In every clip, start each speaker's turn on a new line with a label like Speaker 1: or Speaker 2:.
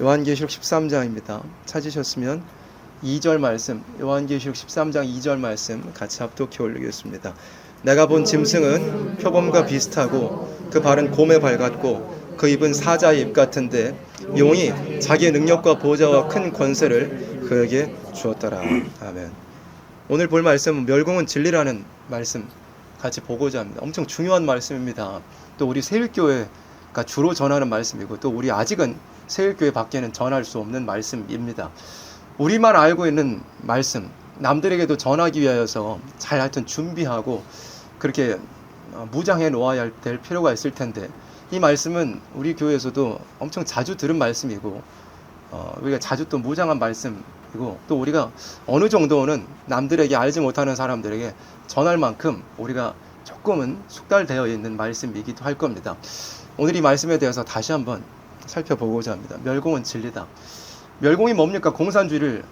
Speaker 1: 요한계시록 13장입니다. 찾으셨으면 2절 말씀, 요한계시록 13장 2절 말씀 같이 합독해 올리겠습니다. 내가 본 짐승은 표범과 비슷하고 그 발은 곰에 발 같고 그 입은 사자의 입 같은데 용이 자기의 능력과 보좌와 큰 권세를 그에게 주었더라. 아멘. 오늘 볼 말씀은 멸공은 진리라는 말씀 같이 보고자 합니다. 엄청 중요한 말씀입니다. 또 우리 세일교회가 주로 전하는 말씀이고 또 우리 아직은 세일교회 밖에는 전할 수 없는 말씀입니다. 우리만 알고 있는 말씀, 남들에게도 전하기 위하여서 잘 하여튼 준비하고 그렇게 무장해 놓아야 될 필요가 있을 텐데 이 말씀은 우리 교회에서도 엄청 자주 들은 말씀이고 우리가 자주 또 무장한 말씀이고 또 우리가 어느 정도는 남들에게 알지 못하는 사람들에게 전할 만큼 우리가 조금은 숙달되어 있는 말씀이기도 할 겁니다. 오늘 이 말씀에 대해서 다시 한번 살펴보고자 합니다. 멸공은 진리다. 멸공이 뭡니까? 공산주의를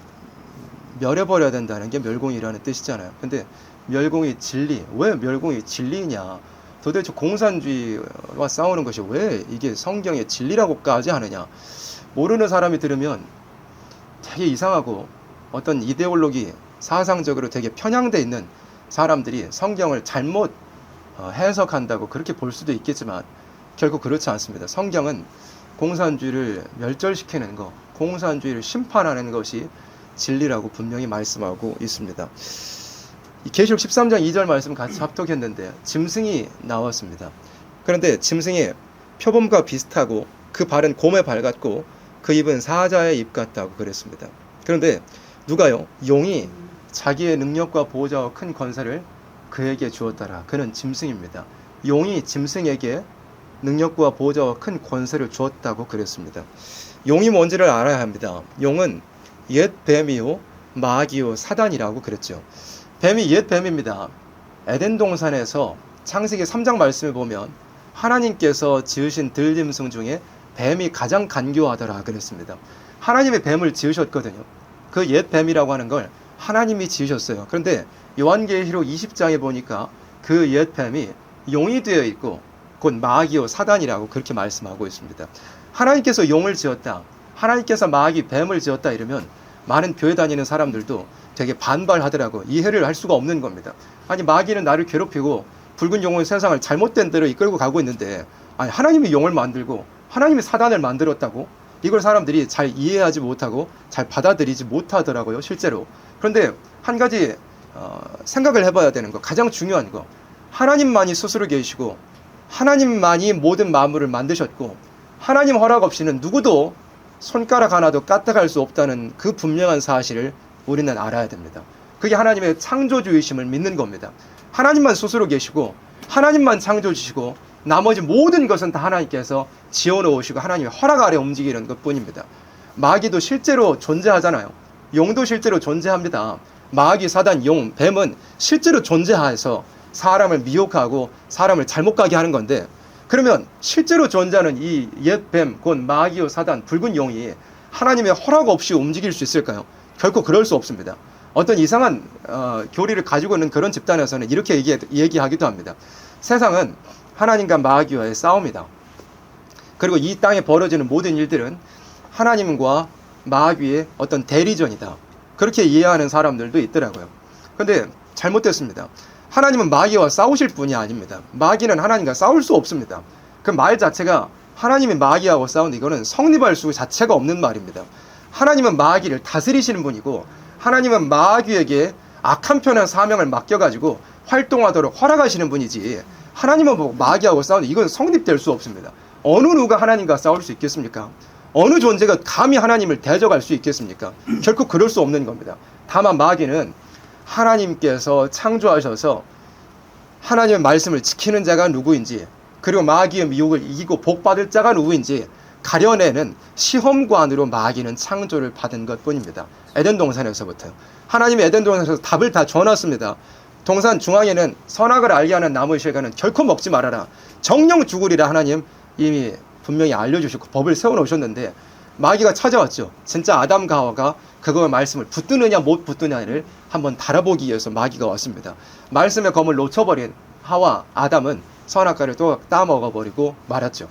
Speaker 1: 멸해버려야 된다는 게 멸공이라는 뜻이잖아요. 근데 멸공이 진리, 왜 멸공이 진리냐? 도대체 공산주의와 싸우는 것이 왜 이게 성경의 진리라고까지 하느냐? 모르는 사람이 들으면 되게 이상하고 어떤 이데올로기, 사상적으로 되게 편향되어 있는 사람들이 성경을 잘못 해석한다고 그렇게 볼 수도 있겠지만 결국 그렇지 않습니다. 성경은 공산주의를 멸절시키는 것, 공산주의를 심판하는 것이 진리라고 분명히 말씀하고 있습니다. 계시록 13장 2절 말씀 같이 합독했는데 짐승이 나왔습니다. 그런데 짐승이 표범과 비슷하고 그 발은 곰의 발 같고 그 입은 사자의 입 같다고 그랬습니다. 그런데 누가요? 용이 자기의 능력과 보호자와 큰 권세를 그에게 주었더라. 그는 짐승입니다. 용이 짐승에게 능력과 보호자와 큰 권세를 주었다고 그랬습니다. 용이 뭔지를 알아야 합니다. 용은 옛 뱀이요 마귀요 사단이라고 그랬죠. 뱀이 옛 뱀입니다. 에덴 동산에서 창세기 3장 말씀을 보면 하나님께서 지으신 들짐승 중에 뱀이 가장 간교하더라 그랬습니다. 하나님의 뱀을 지으셨거든요. 그 옛 뱀이라고 하는 걸 하나님이 지으셨어요. 그런데 요한계시록 20장에 보니까 그 옛 뱀이 용이 되어 있고 곧 마귀요 사단이라고 그렇게 말씀하고 있습니다. 하나님께서 용을 지었다, 하나님께서 마귀 뱀을 지었다 이러면 많은 교회 다니는 사람들도 되게 반발하더라고. 이해를 할 수가 없는 겁니다. 아니 마귀는 나를 괴롭히고 붉은 용은 세상을 잘못된 대로 이끌고 가고 있는데 아니 하나님이 용을 만들고 하나님이 사단을 만들었다고? 이걸 사람들이 잘 이해하지 못하고 잘 받아들이지 못하더라고요 실제로. 그런데 한 가지 생각을 해봐야 되는 거, 가장 중요한 거, 하나님만이 스스로 계시고 하나님만이 모든 만물을 만드셨고 하나님 허락 없이는 누구도 손가락 하나도 까딱할 수 없다는 그 분명한 사실을 우리는 알아야 됩니다. 그게 하나님의 창조주의심을 믿는 겁니다. 하나님만 스스로 계시고 하나님만 창조주시고 나머지 모든 것은 다 하나님께서 지어놓으시고 하나님의 허락 아래 움직이는 것뿐입니다. 마귀도 실제로 존재하잖아요. 용도 실제로 존재합니다. 마귀, 사단, 용, 뱀은 실제로 존재해서 사람을 미혹하고 사람을 잘못 가게 하는 건데 그러면 실제로 존재하는 이 옛 뱀, 곧 마귀요 사단, 붉은 용이 하나님의 허락 없이 움직일 수 있을까요? 결코 그럴 수 없습니다. 어떤 이상한 교리를 가지고 있는 그런 집단에서는 이렇게 얘기하기도 합니다. 세상은 하나님과 마귀와의 싸움이다. 그리고 이 땅에 벌어지는 모든 일들은 하나님과 마귀의 어떤 대리전이다. 그렇게 이해하는 사람들도 있더라고요. 그런데 잘못됐습니다. 하나님은 마귀와 싸우실 분이 아닙니다. 마귀는 하나님과 싸울 수 없습니다. 그 말 자체가 하나님이 마귀하고 싸운다, 이거는 성립할 수 자체가 없는 말입니다. 하나님은 마귀를 다스리시는 분이고 하나님은 마귀에게 악한 편한 사명을 맡겨가지고 활동하도록 허락하시는 분이지 하나님은 뭐 마귀하고 싸우는, 이건 성립될 수 없습니다. 어느 누가 하나님과 싸울 수 있겠습니까? 어느 존재가 감히 하나님을 대적할 수 있겠습니까? 결코 그럴 수 없는 겁니다. 다만 마귀는 하나님께서 창조하셔서 하나님의 말씀을 지키는 자가 누구인지 그리고 마귀의 미혹을 이기고 복받을 자가 누구인지 가려내는 시험관으로 마귀는 창조를 받은 것뿐입니다. 에덴 동산에서부터 하나님이 에덴 동산에서 답을 다 줘놨습니다. 동산 중앙에는 선악을 알게 하는 나무의 실과는 결코 먹지 말아라. 정령 죽으리라 하나님 이미 분명히 알려주시고 법을 세워놓으셨는데 마귀가 찾아왔죠. 진짜 아담과 하와가 그거의 말씀을 붙드느냐 못 붙드느냐를 한번 달아보기 위해서 마귀가 왔습니다. 말씀의 검을 놓쳐버린 하와 아담은 선악과를 또 따먹어버리고 말았죠.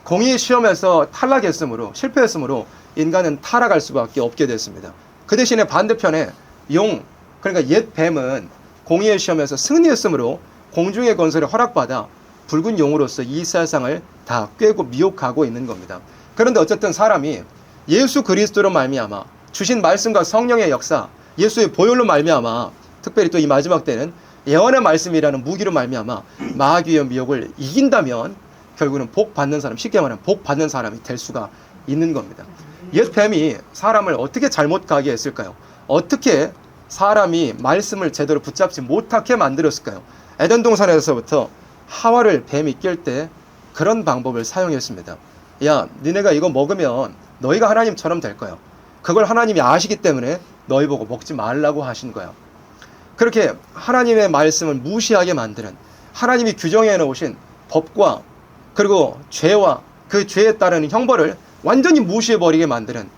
Speaker 1: 공의 시험에서 탈락했으므로 실패했으므로 인간은 타락할 수밖에 없게 됐습니다. 그 대신에 반대편에 용, 그러니까 옛 뱀은 공의의 시험에서 승리했으므로 공중의 건설에 허락받아 붉은 용으로서 이 세상을 다 꿰고 미혹하고 있는 겁니다. 그런데 어쨌든 사람이 예수 그리스도로 말미암아 주신 말씀과 성령의 역사, 예수의 보혈로 말미암아, 특별히 또 이 마지막 때는 예언의 말씀이라는 무기로 말미암아 마귀의 미혹을 이긴다면 결국은 복 받는 사람, 쉽게 말하면 복 받는 사람이 될 수가 있는 겁니다. 옛 뱀이 사람을 어떻게 잘못 가게 했을까요? 어떻게 사람이 말씀을 제대로 붙잡지 못하게 만들었을까요? 에덴 동산에서부터 하와를 뱀이 깰 때 그런 방법을 사용했습니다. 야, 니네가 이거 먹으면 너희가 하나님처럼 될 거야. 그걸 하나님이 아시기 때문에 너희 보고 먹지 말라고 하신 거야. 그렇게 하나님의 말씀을 무시하게 만드는, 하나님이 규정해 놓으신 법과 그리고 죄와 그 죄에 따르는 형벌을 완전히 무시해버리게 만드는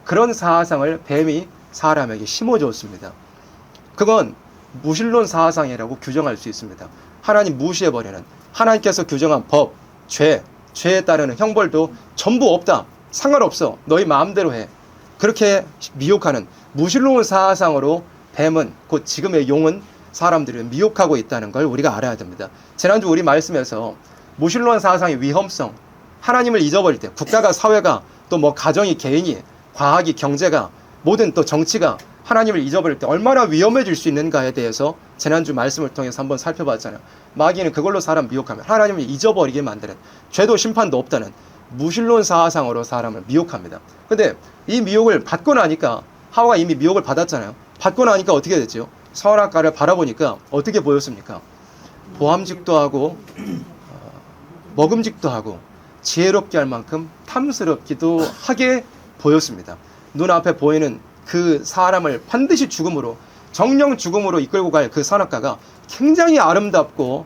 Speaker 1: 그런 사상을 뱀이 사람에게 심어줬습니다. 그건 무신론 사상이라고 규정할 수 있습니다. 하나님 무시해버리는, 하나님께서 규정한 법, 죄에 따르는 형벌도 전부 없다, 상관없어, 너희 마음대로 해, 그렇게 미혹하는 무신론 사상으로 뱀은, 곧 지금의 용은 사람들을 미혹하고 있다는 걸 우리가 알아야 됩니다. 지난주 우리 말씀에서 무신론 사상의 위험성, 하나님을 잊어버릴 때 국가가, 사회가, 또 뭐 가정이, 개인이, 과학이, 경제가, 모든 또 정치가 하나님을 잊어버릴 때 얼마나 위험해질 수 있는가에 대해서 지난주 말씀을 통해서 한번 살펴봤잖아요. 마귀는 그걸로 사람 미혹하면 하나님을 잊어버리게 만드는, 죄도 심판도 없다는 무신론 사상으로 사람을 미혹합니다. 근데 이 미혹을 받고 나니까, 하와가 이미 미혹을 받았잖아요. 받고 나니까 어떻게 됐죠? 선악과를 바라보니까 어떻게 보였습니까? 보암직도 하고 먹음직도 하고 지혜롭게 할 만큼 탐스럽기도 하게 보였습니다. 눈앞에 보이는 그 사람을 반드시 죽음으로, 정령 죽음으로 이끌고 갈 그 선악과가 굉장히 아름답고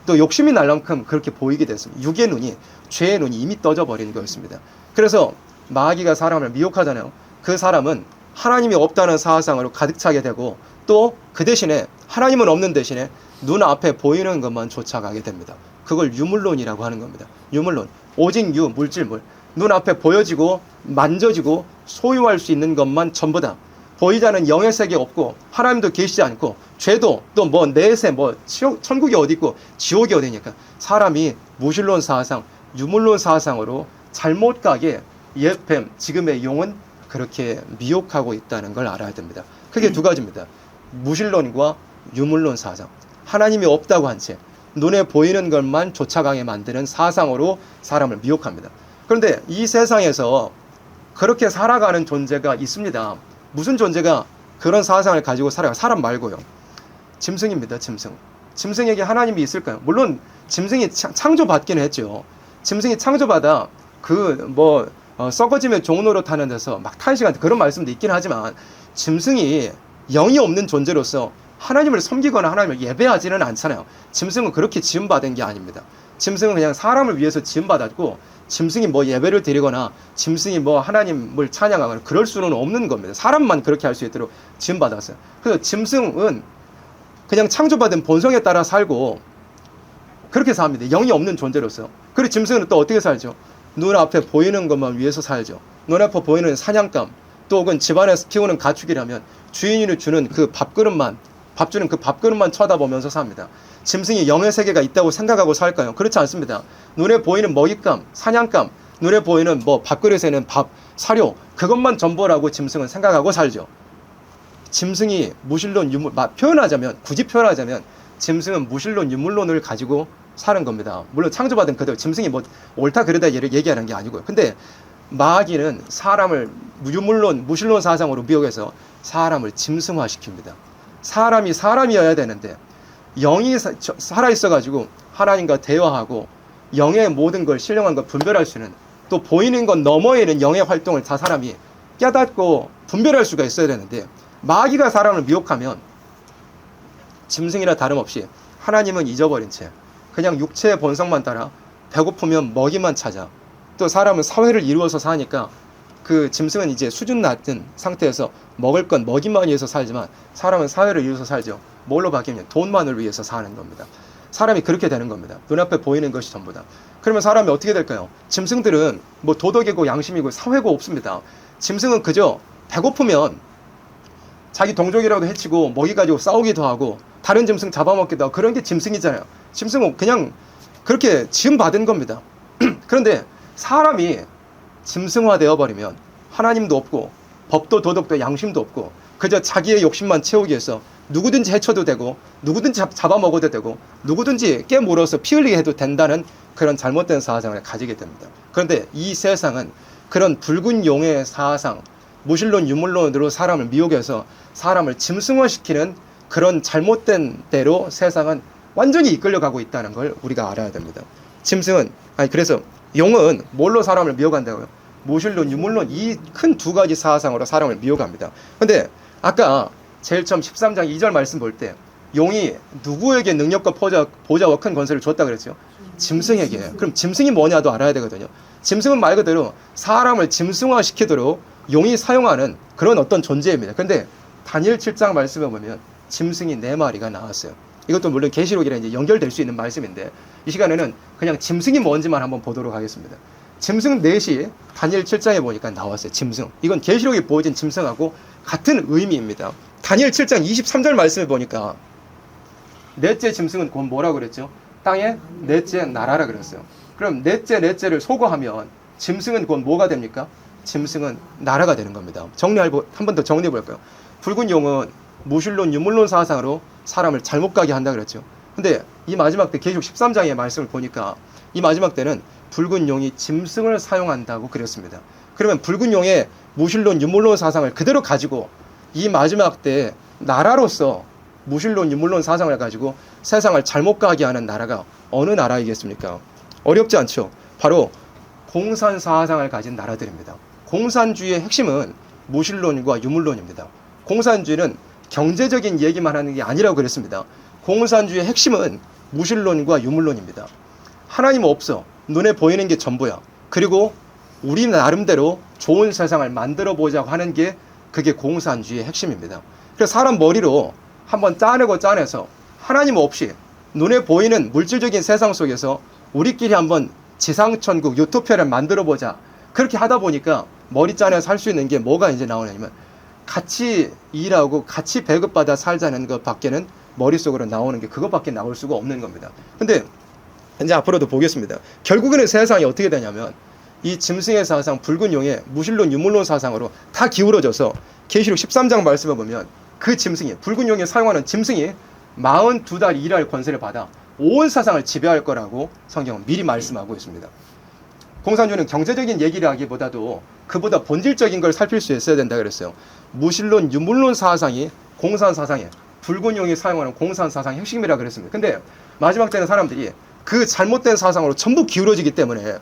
Speaker 1: 또 욕심이 날 만큼 그렇게 보이게 됐습니다. 육의 눈이, 죄의 눈이 이미 떠져 버린 거였습니다. 그래서 마귀가 사람을 미혹하잖아요. 그 사람은 하나님이 없다는 사상으로 가득 차게 되고, 또 그 대신에 하나님은 없는 대신에 눈앞에 보이는 것만 쫓아가게 됩니다. 그걸 유물론이라고 하는 겁니다. 유물론, 오직 유, 물질물, 눈앞에 보여지고 만져지고 소유할 수 있는 것만 전부다. 보이지 않는 영의 세계 없고 하나님도 계시지 않고, 죄도 또 뭐 내세, 뭐 천국이 어디 있고 지옥이 어디니까, 사람이 무신론 사상, 유물론 사상으로 잘못 가게 옛 뱀, 지금의 용은 그렇게 미혹하고 있다는 걸 알아야 됩니다. 크게 두 가지입니다. 무신론과 유물론 사상, 하나님이 없다고 한 채 눈에 보이는 것만 쫓아가게 만드는 사상으로 사람을 미혹합니다. 그런데 이 세상에서 그렇게 살아가는 존재가 있습니다. 무슨 존재가 그런 사상을 가지고 살아가요? 사람 말고요. 짐승입니다. 짐승. 짐승에게 하나님이 있을까요? 물론 짐승이 창조받기는 했죠. 짐승이 창조받아 썩어지면 종로로 타는 데서 막 탄식하는 그런 말씀도 있긴 하지만, 짐승이 영이 없는 존재로서 하나님을 섬기거나 하나님을 예배하지는 않잖아요. 짐승은 그렇게 지음받은 게 아닙니다. 짐승은 그냥 사람을 위해서 지음받았고, 짐승이 뭐 예배를 드리거나 짐승이 뭐 하나님을 찬양하거나 그럴 수는 없는 겁니다. 사람만 그렇게 할 수 있도록 지음받았어요. 그래서 짐승은 그냥 창조받은 본성에 따라 살고 그렇게 삽니다. 영이 없는 존재로서. 그리고 짐승은 또 어떻게 살죠? 눈앞에 보이는 것만 위해서 살죠. 눈앞에 보이는 사냥감, 또 혹은 집안에서 키우는 가축이라면 주인이 주는 그 밥그릇만, 밥 주는 그 밥그릇만 쳐다보면서 삽니다. 짐승이 영의 세계가 있다고 생각하고 살까요? 그렇지 않습니다. 눈에 보이는 먹잇감, 사냥감, 눈에 보이는 뭐 밥그릇에는 밥, 사료, 그것만 전부라고 짐승은 생각하고 살죠. 짐승이 무신론, 굳이 표현하자면 짐승은 무신론, 유물론을 가지고 사는 겁니다. 물론 창조받은 그대로 짐승이 뭐 옳다 그르다 얘기하는 게 아니고요. 근데 마귀는 사람을 유물론, 무신론 사상으로 미혹해서 사람을 짐승화시킵니다. 사람이 사람이어야 되는데 영이 살아있어가지고 하나님과 대화하고 영의 모든 걸, 신령한 걸 분별할 수 있는, 또 보이는 것 너머에 있는 영의 활동을 다 사람이 깨닫고 분별할 수가 있어야 되는데, 마귀가 사람을 미혹하면 짐승이나 다름없이 하나님은 잊어버린 채 그냥 육체의 본성만 따라 배고프면 먹이만 찾아, 또 사람은 사회를 이루어서 사니까 그 짐승은 이제 수준 낮은 상태에서 먹을 건 먹이만 위해서 살지만, 사람은 사회를 이루어서 살죠. 뭘로 바뀌면 돈만을 위해서 사는 겁니다. 사람이 그렇게 되는 겁니다. 눈앞에 보이는 것이 전부다. 그러면 사람이 어떻게 될까요? 짐승들은 뭐 도덕이고 양심이고 사회고 없습니다. 짐승은 그저 배고프면 자기 동족이라도 해치고 먹이 가지고 싸우기도 하고 다른 짐승 잡아먹기도 하고 그런 게 짐승이잖아요. 짐승은 그냥 그렇게 지음받은 겁니다. 그런데 사람이 짐승화되어 버리면 하나님도 없고 법도 도덕도 양심도 없고 그저 자기의 욕심만 채우기 위해서 누구든지 해쳐도 되고 누구든지 잡아먹어도 되고 누구든지 깨물어서 피 흘리게 해도 된다는 그런 잘못된 사상을 가지게 됩니다. 그런데 이 세상은 그런 붉은 용의 사상, 무신론 유물론으로 사람을 미혹해서 사람을 짐승화시키는 그런 잘못된 대로 세상은 완전히 이끌려가고 있다는 걸 우리가 알아야 됩니다. 짐승은 그래서 용은 뭘로 사람을 미혹한다고요? 무신론 유물론 이 큰 두 가지 사상으로 사람을 미혹합니다. 근데 아까 제일 처음 13장 2절 말씀 볼 때 용이 누구에게 능력과 보좌와 큰 권세를 줬다 그랬죠? 짐승에게. 그럼 짐승이 뭐냐도 알아야 되거든요. 짐승은 말 그대로 사람을 짐승화시키도록 용이 사용하는 그런 어떤 존재입니다. 근데 다니엘 7장 말씀에 보면 짐승이 4마리가 나왔어요. 이것도 물론 계시록이랑 이제 연결될 수 있는 말씀인데 이 시간에는 그냥 짐승이 뭔지만 한번 보도록 하겠습니다. 짐승 넷이 다니엘 7장에 보니까 나왔어요. 짐승. 이건 계시록에 보여진 짐승하고 같은 의미입니다. 다니엘 7장 23절 말씀에 보니까 넷째 짐승은 곧 뭐라고 그랬죠? 땅의 넷째 나라라 그랬어요. 그럼 넷째를 소거하면 짐승은 곧 뭐가 됩니까? 짐승은 나라가 되는 겁니다. 한 번 더 정리해 볼까요? 붉은 용은 무신론 유물론 사상으로 사람을 잘못 가게 한다 그랬죠. 근데 이 마지막 때 계시록 13장의 말씀을 보니까 이 마지막 때는 붉은 용이 짐승을 사용한다고 그랬습니다. 그러면 붉은 용의 무신론 유물론 사상을 그대로 가지고 이 마지막 때 나라로서 무신론 유물론 사상을 가지고 세상을 잘못 가게 하는 나라가 어느 나라이겠습니까? 어렵지 않죠. 바로 공산 사상을 가진 나라들입니다. 공산주의의 핵심은 무신론과 유물론입니다. 공산주의는 경제적인 얘기만 하는 게 아니라고 그랬습니다. 공산주의의 핵심은 무신론과 유물론입니다. 하나님 없어. 눈에 보이는 게 전부야. 그리고 우리 나름대로 좋은 세상을 만들어 보자고 하는 게 그게 공산주의의 핵심입니다. 그래서 사람 머리로 한번 짜내서 하나님 없이 눈에 보이는 물질적인 세상 속에서 우리끼리 한번 지상천국 유토피아를 만들어 보자. 그렇게 하다 보니까 머리 짜내서 할 수 있는 게 뭐가 이제 나오냐면 같이 일하고 같이 배급받아 살자는 것 밖에는 머릿속으로 나오는 게 그것밖에 나올 수가 없는 겁니다. 근데 이제 앞으로도 보겠습니다. 결국에는 세상이 어떻게 되냐면 이 짐승의 사상, 붉은 용의 무신론 유물론 사상으로 다 기울어져서 계시록 13장 말씀을 보면 그 짐승이, 붉은 용에 사용하는 짐승이 42달 일할 권세를 받아 온 세상을 지배할 거라고 성경은 미리 말씀하고 있습니다. 공산주의는 경제적인 얘기를 하기보다도 그보다 본질적인 걸 살필 수 있어야 된다 그랬어요. 무신론 유물론 사상이 공산 사상에 붉은 용이 사용하는 공산 사상의 핵심이라 그랬습니다. 근데 마지막 때는 사람들이 그 잘못된 사상으로 전부 기울어지기 때문에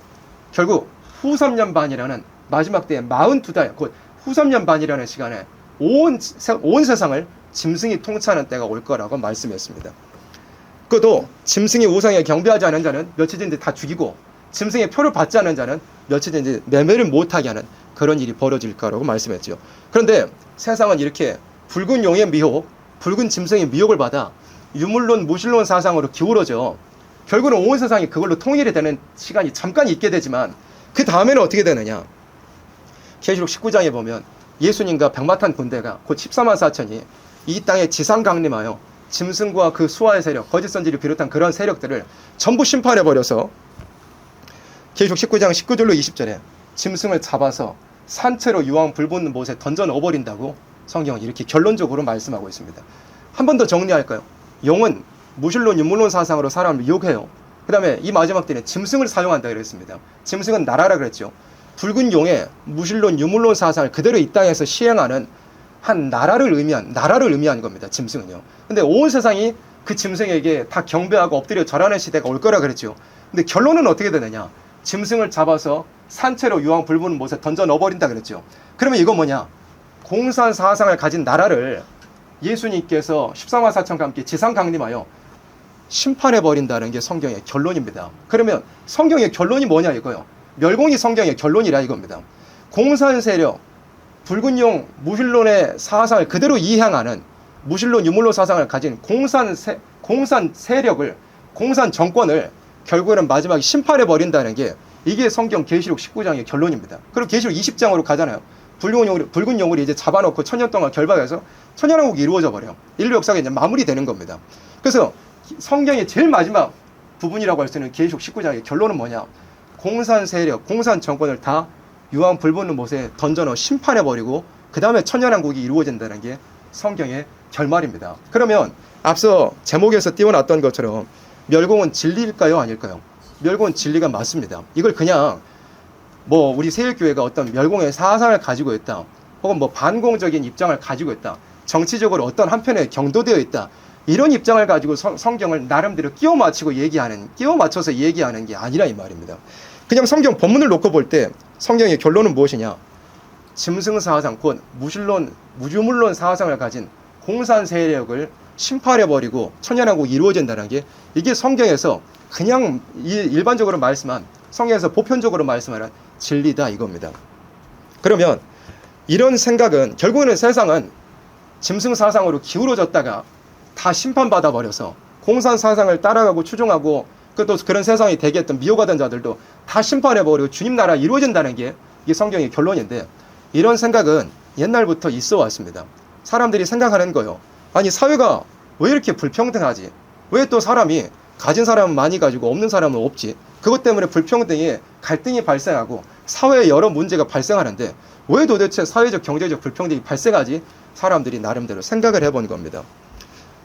Speaker 1: 결국 후 3년 반이라는 마지막 때의 42달, 곧 후 3년 반이라는 시간에 온 세상을 짐승이 통치하는 때가 올 거라고 말씀했습니다. 그것도 짐승이 우상에 경배하지 않은 자는 며칠 뒤에 다 죽이고 짐승의 표를 받지 않은 자는 며칠 뒤에 매매를 못하게 하는 그런 일이 벌어질 거라고 말씀했죠. 그런데 세상은 이렇게 붉은 용의 미혹, 붉은 짐승의 미혹을 받아 유물론, 무신론 사상으로 기울어져 결국은 온 세상이 그걸로 통일이 되는 시간이 잠깐 있게 되지만 그 다음에는 어떻게 되느냐? 계시록 19장에 보면 예수님과 백마탄 군대가 곧 14만 4천이 이 땅에 지상 강림하여 짐승과 그 수하의 세력, 거짓 선지를 비롯한 그런 세력들을 전부 심판해버려서 계시록 19장 19절로 20절에 짐승을 잡아서 산채로 유황 불붙는 못에 던져 넣어버린다고 성경은 이렇게 결론적으로 말씀하고 있습니다. 한 번 더 정리할까요? 용은 무신론 유물론 사상으로 사람을 유혹해요. 그 다음에 이 마지막 때는 짐승을 사용한다 그랬습니다. 짐승은 나라라 그랬죠. 붉은 용의 무신론 유물론 사상을 그대로 이 땅에서 시행하는 한 나라를 의미한 겁니다. 짐승은요. 근데 온 세상이 그 짐승에게 다 경배하고 엎드려 절하는 시대가 올 거라 그랬죠. 근데 결론은 어떻게 되느냐? 짐승을 잡아서 산채로 유황 불붙는 못에 던져 넣어버린다 그랬죠. 그러면 이건 뭐냐? 공산 사상을 가진 나라를 예수님께서 14만 4천과 함께 지상 강림하여 심판해버린다는 게 성경의 결론입니다. 그러면 성경의 결론이 뭐냐 이거요. 멸공이 성경의 결론이라 이겁니다. 공산 세력, 붉은 용, 무신론의 사상을 그대로 이행하는 무신론 유물론 사상을 가진 공산 세력을, 공산 정권을 결국에는 마지막에 심판해 버린다는 게 이게 성경 계시록 19장의 결론입니다. 그리고 계시록 20장으로 가잖아요. 붉은 용을 이제 잡아놓고 천년 동안 결박해서 천년왕국이 이루어져 버려요. 인류 역사가 이제 마무리되는 겁니다. 그래서 성경의 제일 마지막 부분이라고 할 수 있는 계시록 19장의 결론은 뭐냐? 공산 세력, 공산 정권을 다 유황 불붙는 못에 던져넣어 심판해버리고 그 다음에 천년왕국이 이루어진다는 게 성경의 결말입니다. 그러면 앞서 제목에서 띄워놨던 것처럼 멸공은 진리일까요? 아닐까요? 멸공은 진리가 맞습니다. 이걸 그냥 뭐 우리 세일교회가 어떤 멸공의 사상을 가지고 있다, 혹은 뭐 반공적인 입장을 가지고 있다, 정치적으로 어떤 한편에 경도되어 있다, 이런 입장을 가지고 성경을 나름대로 끼워 맞춰서 얘기하는 게 아니라 이 말입니다. 그냥 성경 본문을 놓고 볼 때 성경의 결론은 무엇이냐? 짐승 사상, 곧 무주물론 사상을 가진 공산 세력을 심판해버리고 천년왕국이 이루어진다는 게 이게 성경에서 그냥 일반적으로 말씀한, 성경에서 보편적으로 말씀하는 진리다 이겁니다. 그러면 이런 생각은 결국에는 세상은 짐승 사상으로 기울어졌다가 다 심판받아 버려서 공산 사상을 따라가고 추종하고 또 그런 세상이 되게 했던 미혹하던 자들도 다 심판해버리고 주님 나라 이루어진다는 게 이게 성경의 결론인데, 이런 생각은 옛날부터 있어 왔습니다. 사람들이 생각하는 거요. 아니 사회가 왜 이렇게 불평등하지? 왜 또 사람이 가진 사람은 많이 가지고 없는 사람은 없지? 그것 때문에 불평등에 갈등이 발생하고 사회에 여러 문제가 발생하는데 왜 도대체 사회적 경제적 불평등이 발생하지? 사람들이 나름대로 생각을 해본 겁니다.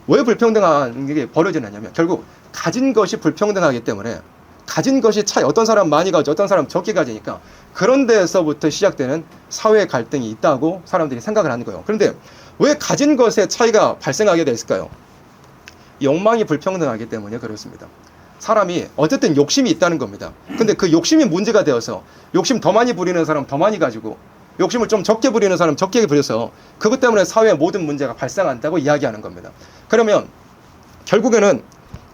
Speaker 1: 왜 불평등한 게 벌어지느냐면 결국 가진 것이 불평등하기 때문에, 가진 것이 차이, 어떤 사람은 많이 가지고 어떤 사람은 적게 가지니까 그런 데에서부터 시작되는 사회 갈등이 있다고 사람들이 생각을 하는 거예요. 그런데 왜 가진 것에 차이가 발생하게 됐을까요? 욕망이 불평등하기 때문에 그렇습니다. 사람이 어쨌든 욕심이 있다는 겁니다. 근데 그 욕심이 문제가 되어서 욕심 더 많이 부리는 사람 더 많이 가지고 욕심을 좀 적게 부리는 사람 적게 부려서 그것 때문에 사회의 모든 문제가 발생한다고 이야기하는 겁니다. 그러면 결국에는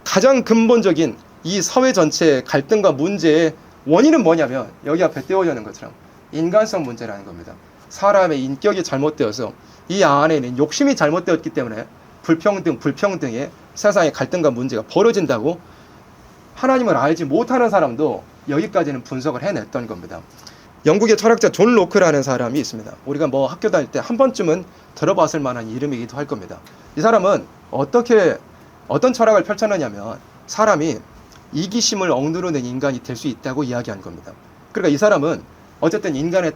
Speaker 1: 가장 근본적인 이 사회 전체의 갈등과 문제의 원인은 뭐냐면 여기 앞에 띄워져 있는 것처럼 인간성 문제라는 겁니다. 사람의 인격이 잘못되어서 이 안에 있는 욕심이 잘못되었기 때문에 불평등의 세상의 갈등과 문제가 벌어진다고 하나님을 알지 못하는 사람도 여기까지는 분석을 해냈던 겁니다. 영국의 철학자 존 로크라는 사람이 있습니다. 우리가 뭐 학교 다닐 때 한 번쯤은 들어봤을 만한 이름이기도 할 겁니다. 이 사람은 어떤 철학을 펼쳐내냐면 사람이 이기심을 억누르는 인간이 될 수 있다고 이야기한 겁니다. 그러니까 이 사람은 어쨌든 인간의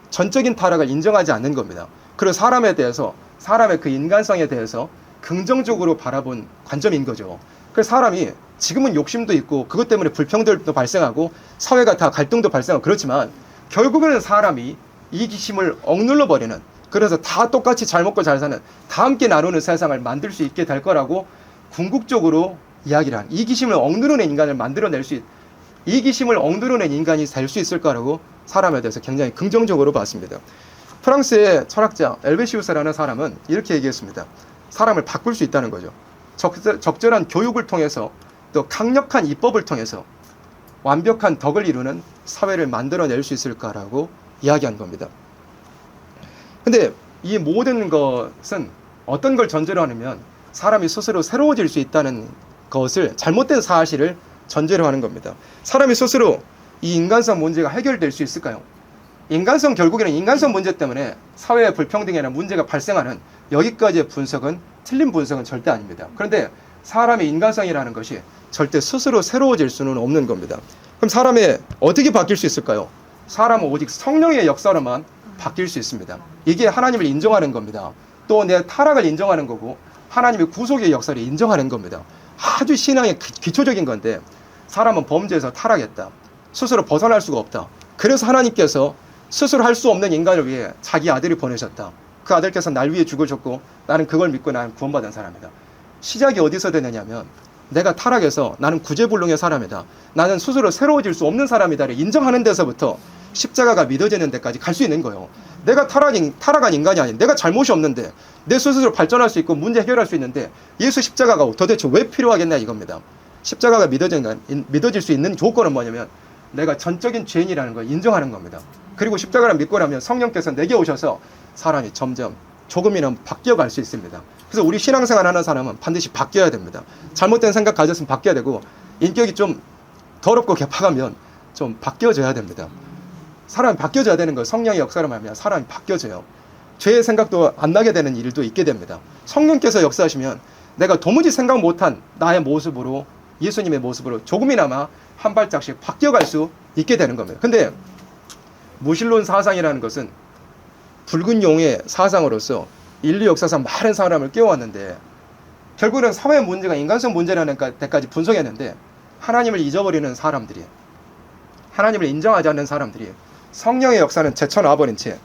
Speaker 1: 전적인 타락을 인정하지 않는 겁니다. 그리고 사람에 대해서, 사람의 그 인간성에 대해서 긍정적으로 바라본 관점인 거죠. 그래서 사람이 지금은 욕심도 있고 그것 때문에 불평등도 발생하고 사회가 다 갈등도 발생하고 그렇지만 결국에는 사람이 이기심을 억눌러 버리는, 그래서 다 똑같이 잘 먹고 잘 사는, 다 함께 나누는 세상을 만들 수 있게 될 거라고 궁극적으로 이야기를 한, 이기심을 억누르는 인간을 이기심을 억누르는 인간이 될 수 있을 거라고 사람에 대해서 굉장히 긍정적으로 봤습니다. 프랑스의 철학자 엘베시우스라는 사람은 이렇게 얘기했습니다. 사람을 바꿀 수 있다는 거죠. 적절한 교육을 통해서 또 강력한 입법을 통해서 완벽한 덕을 이루는 사회를 만들어낼 수 있을까라고 이야기한 겁니다. 근데 이 모든 것은 어떤 걸 전제로 하냐면 사람이 스스로 새로워질 수 있다는 것을, 잘못된 사실을 전제로 하는 겁니다. 사람이 스스로 이 인간성 문제가 해결될 수 있을까요? 결국에는 인간성 문제 때문에 사회의 불평등이나 문제가 발생하는 여기까지의 분석은 틀린 분석은 절대 아닙니다. 그런데 사람의 인간성이라는 것이 절대 스스로 새로워질 수는 없는 겁니다. 그럼 사람이 어떻게 바뀔 수 있을까요? 사람은 오직 성령의 역사로만 바뀔 수 있습니다. 이게 하나님을 인정하는 겁니다. 또 내 타락을 인정하는 거고 하나님의 구속의 역사를 인정하는 겁니다. 아주 신앙의 기초적인 건데, 사람은 범죄에서 타락했다, 스스로 벗어날 수가 없다, 그래서 하나님께서 스스로 할 수 없는 인간을 위해 자기 아들을 보내셨다. 그 아들께서 날 위해 죽으셨고 나는 그걸 믿고 나는 구원받은 사람이다. 시작이 어디서 되느냐면 내가 타락해서 나는 구제불능의 사람이다, 나는 스스로 새로워질 수 없는 사람이다를 인정하는 데서부터 십자가가 믿어지는 데까지 갈 수 있는 거예요. 내가 타락한 인간이 아닌, 내가 잘못이 없는데 내 스스로 발전할 수 있고 문제 해결할 수 있는데 예수 십자가가 도대체 왜 필요하겠냐 이겁니다. 십자가가 믿어질 수 있는 조건은 뭐냐면 내가 전적인 죄인이라는 걸 인정하는 겁니다. 그리고 십자가를 믿고 나면 성령께서 내게 오셔서 사람이 점점 조금이나마 바뀌어갈 수 있습니다. 그래서 우리 신앙생활 하는 사람은 반드시 바뀌어야 됩니다. 잘못된 생각 가졌으면 바뀌어야 되고, 인격이 좀 더럽고 개파가면 좀 바뀌어져야 됩니다. 사람이 바뀌어져야 되는 거예요. 성령의 역사로 말하면 사람이 바뀌어져요. 죄의 생각도 안 나게 되는 일도 있게 됩니다. 성령께서 역사하시면 내가 도무지 생각 못한 나의 모습으로, 예수님의 모습으로 조금이나마 한 발짝씩 바뀌어갈 수 있게 되는 겁니다. 근데 무신론 사상이라는 것은 붉은 용의 사상으로서 인류 역사상 많은 사람을 깨워왔는데, 결국은 사회 문제가 인간성 문제라는 데까지 분석했는데, 하나님을 잊어버리는 사람들이, 하나님을 인정하지 않는 사람들이 성령의 역사는 제쳐놔버린 채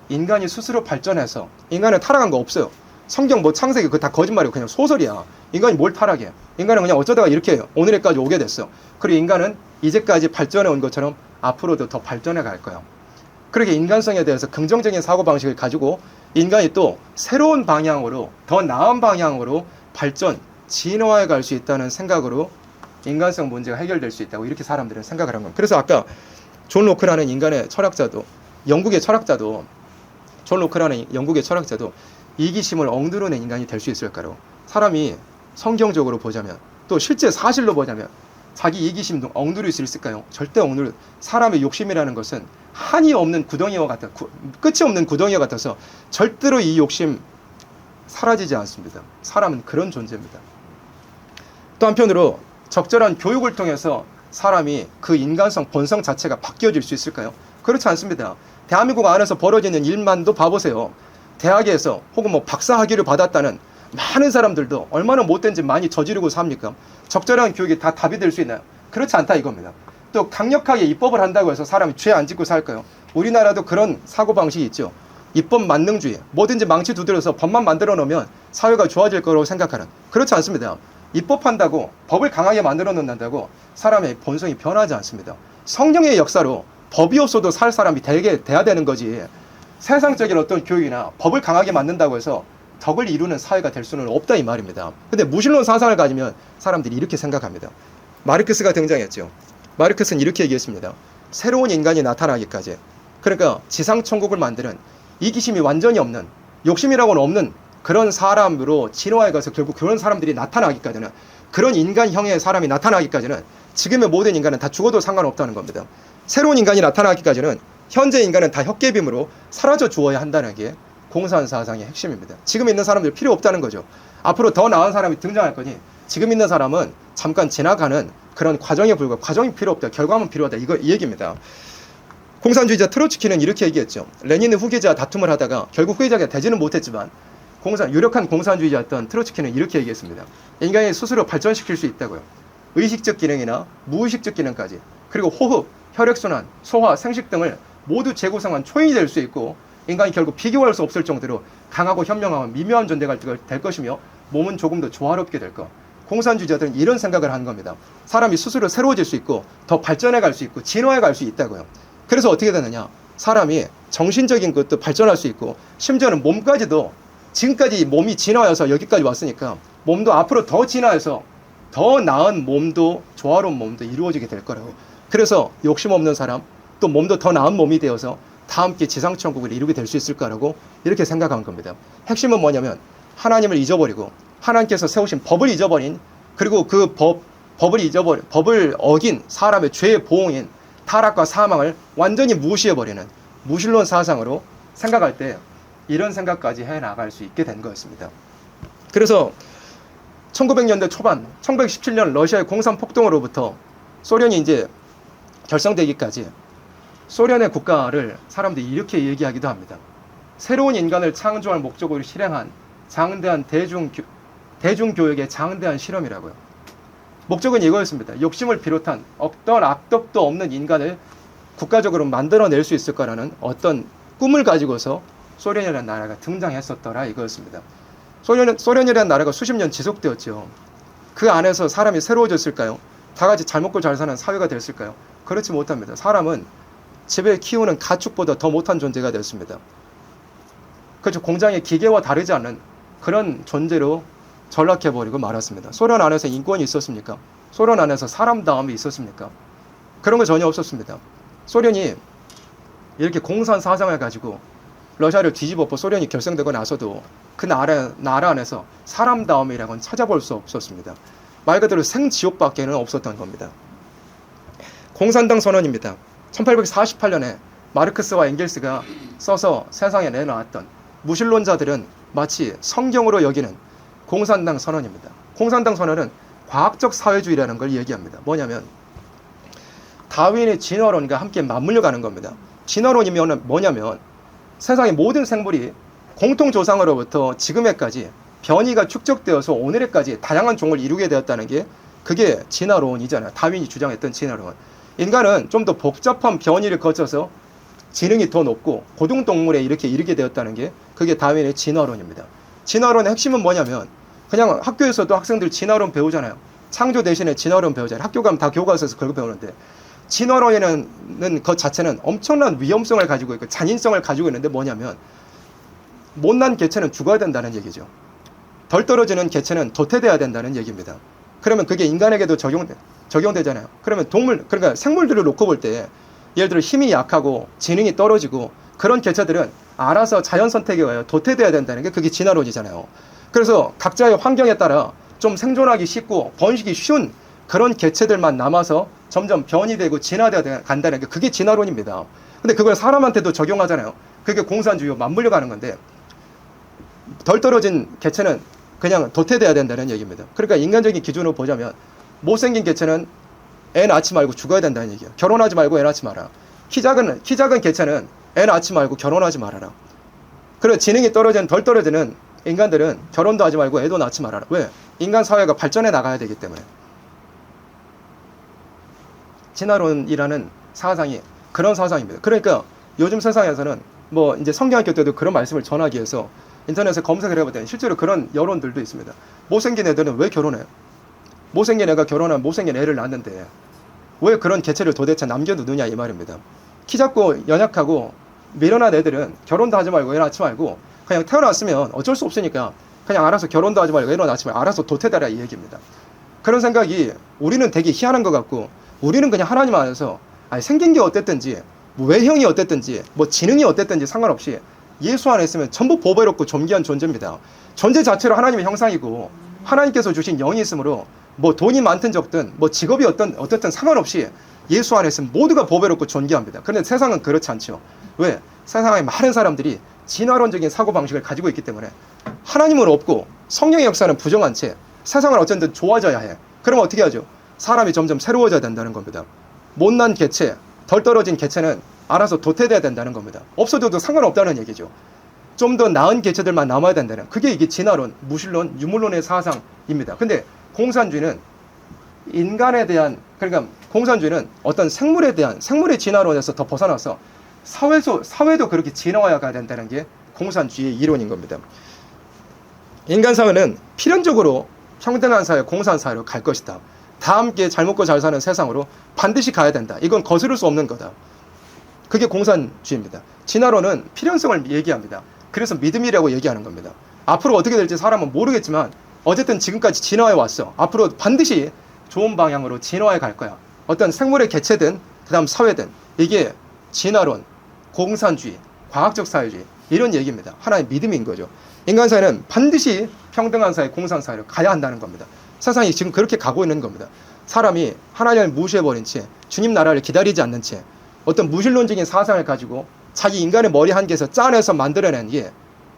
Speaker 1: 인간이 스스로 발전해서, 인간은 타락한 거 없어요. 성경 뭐 창세기 그거 다 거짓말이고 그냥 소설이야. 인간이 뭘 타락해? 인간은 그냥 어쩌다가 이렇게 오늘까지 오게 됐어. 그리고 인간은 이제까지 발전해 온 것처럼 앞으로도 더 발전해 갈 거야. 그렇게 인간성에 대해서 긍정적인 사고방식을 가지고 인간이 또 새로운 방향으로, 더 나은 방향으로 발전, 진화해 갈 수 있다는 생각으로 인간성 문제가 해결될 수 있다고 이렇게 사람들은 생각을 한 겁니다. 그래서 아까 존 로크라는 인간의 철학자도, 영국의 철학자도, 존 로크라는 영국의 철학자도 이기심을 엉두르는 인간이 될 수 있을까요? 사람이 성경적으로 보자면, 또 실제 사실로 보자면 자기 이기심도 엉두를 수 있을까요? 절대 엉두를. 사람의 욕심이라는 것은 한이 없는 구덩이와 같아, 끝이 없는 구덩이와 같아서 절대로 이 욕심 사라지지 않습니다. 사람은 그런 존재입니다. 또 한편으로 적절한 교육을 통해서 사람이 그 인간성, 본성 자체가 바뀌어질 수 있을까요? 그렇지 않습니다. 대한민국 안에서 벌어지는 일만도 봐보세요. 대학에서 혹은 뭐 박사 학위를 받았다는 많은 사람들도 얼마나 못된 짓 많이 저지르고 삽니까? 적절한 교육이 다 답이 될 수 있나요? 그렇지 않다 이겁니다. 또 강력하게 입법을 한다고 해서 사람이 죄 안 짓고 살까요? 우리나라도 그런 사고방식이 있죠. 입법 만능주의, 뭐든지 망치 두드려서 법만 만들어 놓으면 사회가 좋아질 거라고 생각하는. 그렇지 않습니다. 입법한다고, 법을 강하게 만들어 놓는다고 사람의 본성이 변하지 않습니다. 성령의 역사로 법이 없어도 살 사람이 되게 돼야 되는 거지, 세상적인 어떤 교육이나 법을 강하게 만든다고 해서 덕을 이루는 사회가 될 수는 없다 이 말입니다. 근데 무신론 사상을 가지면 사람들이 이렇게 생각합니다. 마르크스가 등장했죠. 마르크스는 이렇게 얘기했습니다. 새로운 인간이 나타나기까지, 그러니까 지상천국을 만드는 이기심이 완전히 없는, 욕심이라고는 없는 그런 사람으로 진화해 가서 결국 그런 사람들이 나타나기까지는, 그런 인간형의 사람이 나타나기까지는 지금의 모든 인간은 다 죽어도 상관없다는 겁니다. 새로운 인간이 나타나기까지는 현재 인간은 다 헛개빔으로 사라져 주어야 한다는 게 공산 사상의 핵심입니다. 지금 있는 사람들 필요 없다는 거죠. 앞으로 더 나은 사람이 등장할 거니 지금 있는 사람은 잠깐 지나가는 그런 과정에 불과하고, 과정이 필요 없다, 결과만 필요하다, 이 얘기입니다. 공산주의자 트로츠키는 이렇게 얘기했죠. 레닌의 후계자 다툼을 하다가 결국 후계자가 되지는 못했지만 유력한 공산주의자였던 트로츠키는 이렇게 얘기했습니다. 인간이 스스로 발전시킬 수 있다고요. 의식적 기능이나 무의식적 기능까지, 그리고 호흡, 혈액순환, 소화, 생식 등을 모두 재구성한 초인이 될 수 있고, 인간이 결국 비교할 수 없을 정도로 강하고 현명하고 미묘한 존재가 될 것이며 몸은 조금 더 조화롭게 될 것. 공산주의자들은 이런 생각을 하는 겁니다. 사람이 스스로 새로워질 수 있고 더 발전해 갈 수 있고 진화해 갈 수 있다고요. 그래서 어떻게 되느냐, 사람이 정신적인 것도 발전할 수 있고 심지어는 몸까지도, 지금까지 몸이 진화해서 여기까지 왔으니까 몸도 앞으로 더 진화해서 더 나은 몸도, 조화로운 몸도 이루어지게 될 거라고. 그래서 욕심 없는 사람, 또 몸도 더 나은 몸이 되어서 다 함께 지상천국을 이루게 될 수 있을 거라고 이렇게 생각한 겁니다. 핵심은 뭐냐면 하나님을 잊어버리고 하나님께서 세우신 법을 잊어버린, 그리고 그 법을 어긴 사람의 죄의 보응인 타락과 사망을 완전히 무시해버리는 무신론 사상으로 생각할 때 이런 생각까지 해나갈 수 있게 된 거였습니다. 그래서 1900년대 초반, 1917년 러시아의 공산 폭동으로부터 소련이 이제 결성되기까지 소련의 국가를 사람들이 이렇게 얘기하기도 합니다. 새로운 인간을 창조할 목적으로 실행한 장대한 대중교육의 장대한 실험이라고요. 목적은 이거였습니다. 욕심을 비롯한 어떤 악덕도 없는 인간을 국가적으로 만들어낼 수 있을 거라는 어떤 꿈을 가지고서 소련이라는 나라가 등장했었더라 이거였습니다. 소련이라는 나라가 수십 년 지속되었죠. 그 안에서 사람이 새로워졌을까요? 다 같이 잘 먹고 잘 사는 사회가 됐을까요? 그렇지 못합니다. 사람은 집에 키우는 가축보다 더 못한 존재가 됐습니다. 그렇죠. 공장의 기계와 다르지 않는 그런 존재로 전락해버리고 말았습니다. 소련 안에서 인권이 있었습니까? 소련 안에서 사람다움이 있었습니까? 그런 거 전혀 없었습니다. 소련이 이렇게 공산 사상을 가지고 러시아를 뒤집어엎어 소련이 결성되고 나서도 그 나라 안에서 사람다움이라고는 찾아볼 수 없었습니다. 말 그대로 생지옥밖에는 없었던 겁니다. 공산당 선언입니다. 1848년에 마르크스와 엥겔스가 써서 세상에 내놓았던 무신론자들은 마치 성경으로 여기는 공산당 선언입니다. 공산당 선언은 과학적 사회주의라는 걸 얘기합니다. 뭐냐면 다윈의 진화론과 함께 맞물려 가는 겁니다. 진화론이면 뭐냐면 세상의 모든 생물이 공통조상으로부터 지금에까지 변이가 축적되어서 오늘에까지 다양한 종을 이루게 되었다는 게 그게 진화론이잖아요. 다윈이 주장했던 진화론. 인간은 좀 더 복잡한 변이를 거쳐서 지능이 더 높고 고등동물에 이렇게 이르게 되었다는 게 그게 다윈의 진화론입니다. 진화론의 핵심은 뭐냐면 그냥 학교에서도 학생들 진화론 배우잖아요. 창조 대신에 진화론 배우잖아요. 학교 가면 다 교과서에서 그걸 배우는데 진화론에는 그 자체는 엄청난 위험성을 가지고 있고 잔인성을 가지고 있는데 뭐냐면 못난 개체는 죽어야 된다는 얘기죠. 덜 떨어지는 개체는 도태돼야 된다는 얘기입니다. 그러면 그게 인간에게도 적용되잖아요. 그러면 그러니까 생물들을 놓고 볼 때 예를 들어 힘이 약하고 지능이 떨어지고 그런 개체들은 알아서 자연 선택에 의하여 도태돼야 된다는 게 그게 진화론이잖아요. 그래서 각자의 환경에 따라 좀 생존하기 쉽고 번식이 쉬운 그런 개체들만 남아서 점점 변이되고 진화되어 간다는 게 그게 진화론입니다. 근데 그걸 사람한테도 적용하잖아요. 그게 공산주의와 맞물려 가는 건데 덜 떨어진 개체는 그냥 도태돼야 된다는 얘기입니다. 그러니까 인간적인 기준으로 보자면 못생긴 개체는 애 낳지 말고 죽어야 된다는 얘기예요. 결혼하지 말고 애 낳지 마라. 키 작은 개체는 애 낳지 말고 결혼하지 말아라. 그리고 지능이 덜 떨어지는 인간들은 결혼도 하지 말고 애도 낳지 말아라. 왜? 인간 사회가 발전해 나가야 되기 때문에. 진화론이라는 사상이 그런 사상입니다. 그러니까 요즘 세상에서는 뭐 이제 성경학교 때도 그런 말씀을 전하기 위해서 인터넷에 검색을 해봤더니 실제로 그런 여론들도 있습니다. 못생긴 애들은 왜 결혼해요? 못생긴 애가 결혼하면 못생긴 애를 낳는데 왜 그런 개체를 도대체 남겨두느냐 이 말입니다. 키 작고 연약하고 미련한 애들은 결혼도 하지 말고 애 낳지 말고 그냥 태어났으면 어쩔 수 없으니까 그냥 알아서 결혼도 하지 말고 애 낳지 말고 알아서 도태되라 이 얘기입니다. 그런 생각이 우리는 되게 희한한 것 같고 우리는 그냥 하나님 안에서 생긴 게 어땠든지 뭐 외형이 어땠든지 뭐 지능이 어땠든지 상관없이 예수 안에 있으면 전부 보배롭고 존귀한 존재입니다. 존재 자체로 하나님의 형상이고 하나님께서 주신 영이 있으므로 뭐 돈이 많든 적든 뭐 직업이 어떻든 상관없이 예수 안에 있으면 모두가 보배롭고 존귀합니다. 그런데 세상은 그렇지 않죠. 왜? 세상에 많은 사람들이 진화론적인 사고방식을 가지고 있기 때문에 하나님은 없고 성령의 역사는 부정한 채 세상은 어쨌든 좋아져야 해. 그럼 어떻게 하죠? 사람이 점점 새로워져야 된다는 겁니다. 못난 개체, 덜 떨어진 개체는 알아서 도태돼야 된다는 겁니다. 없어져도 상관없다는 얘기죠. 좀 더 나은 개체들만 남아야 된다는 그게 이게 진화론, 무신론, 유물론의 사상입니다. 근데 공산주의는 인간에 대한 그러니까 공산주의는 어떤 생물에 대한 생물의 진화론에서 더 벗어나서 사회도 그렇게 진화해야 된다는 게 공산주의의 이론인 겁니다. 인간 사회는 필연적으로 평등한 사회, 공산사회로 갈 것이다. 다 함께 잘 먹고 잘 사는 세상으로 반드시 가야 된다. 이건 거스를 수 없는 거다. 그게 공산주의입니다. 진화론은 필연성을 얘기합니다. 그래서 믿음이라고 얘기하는 겁니다. 앞으로 어떻게 될지 사람은 모르겠지만 어쨌든 지금까지 진화해 왔어. 앞으로 반드시 좋은 방향으로 진화해 갈 거야. 어떤 생물의 개체든 그 다음 사회든 이게 진화론, 공산주의, 과학적 사회주의 이런 얘기입니다. 하나의 믿음인 거죠. 인간 사회는 반드시 평등한 사회, 공산사회로 가야 한다는 겁니다. 세상이 지금 그렇게 가고 있는 겁니다. 사람이 하나님을 무시해버린 채 주님 나라를 기다리지 않는 채 어떤 무신론적인 사상을 가지고 자기 인간의 머리 한개에서 짜내서 만들어낸 게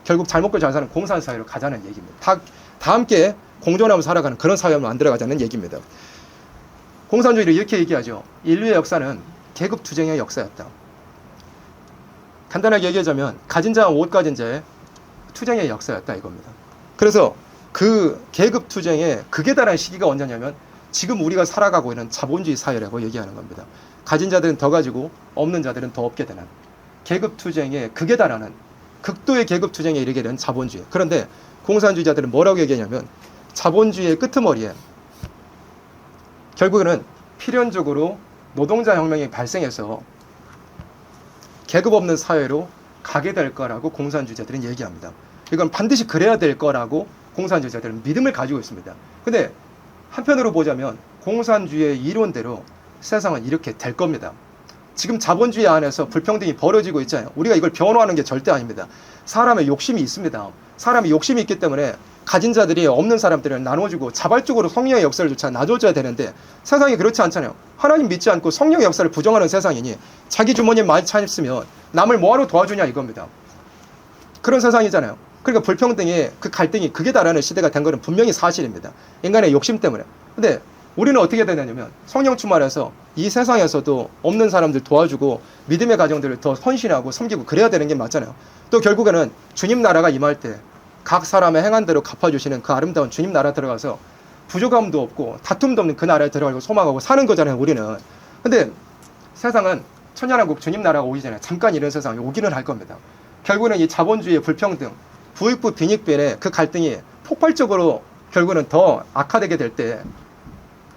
Speaker 1: 결국 잘 먹고 잘 사는 공산사회로 가자는 얘기입니다. 다 함께 공존하면서 살아가는 그런 사회를 만들어가자는 얘기입니다. 공산주의를 이렇게 얘기하죠. 인류의 역사는 계급투쟁의 역사였다. 간단하게 얘기하자면 가진 자와 못 가진 자의 투쟁의 역사였다 이겁니다. 그래서 그 계급투쟁의 극에 달한 시기가 언제냐면 지금 우리가 살아가고 있는 자본주의 사회라고 얘기하는 겁니다. 가진 자들은 더 가지고 없는 자들은 더 없게 되는 계급투쟁의 극에 달하는 극도의 계급투쟁에 이르게 된 자본주의. 그런데 공산주의자들은 뭐라고 얘기하냐면 자본주의의 끄트머리에 결국에는 필연적으로 노동자 혁명이 발생해서 계급 없는 사회로 가게 될 거라고 공산주의자들은 얘기합니다. 이건 반드시 그래야 될 거라고 공산주의자들은 믿음을 가지고 있습니다. 근데 한편으로 보자면 공산주의의 이론대로 세상은 이렇게 될 겁니다. 지금 자본주의 안에서 불평등이 벌어지고 있잖아요. 우리가 이걸 변호하는 게 절대 아닙니다. 사람의 욕심이 있습니다. 사람이 욕심이 있기 때문에 가진 자들이 없는 사람들을 나눠주고 자발적으로 성령의 역사를조차 나눠줘야 되는데 세상이 그렇지 않잖아요. 하나님 믿지 않고 성령의 역사를 부정하는 세상이니 자기 주머니에 많이 차 있으면 남을 뭐하러 도와주냐 이겁니다. 그런 세상이잖아요. 그러니까 불평등의 그 갈등이 극에 달하는 시대가 된 것은 분명히 사실입니다. 인간의 욕심 때문에. 근데 우리는 어떻게 되냐면 성령 충만해서 이 세상에서도 없는 사람들 도와주고 믿음의 가정들을 더 헌신하고 섬기고 그래야 되는 게 맞잖아요. 또 결국에는 주님 나라가 임할 때 각 사람의 행한대로 갚아주시는 그 아름다운 주님 나라 들어가서 부족함도 없고 다툼도 없는 그 나라에 들어가고 소망하고 사는 거잖아요, 우리는. 근데 세상은 천년왕국 주님 나라가 오기 전에 잠깐 이런 세상이 오기는 할 겁니다. 결국에는 이 자본주의의 불평등, 부익부 빈익빈의 그 갈등이 폭발적으로 결국은 더 악화되게 될 때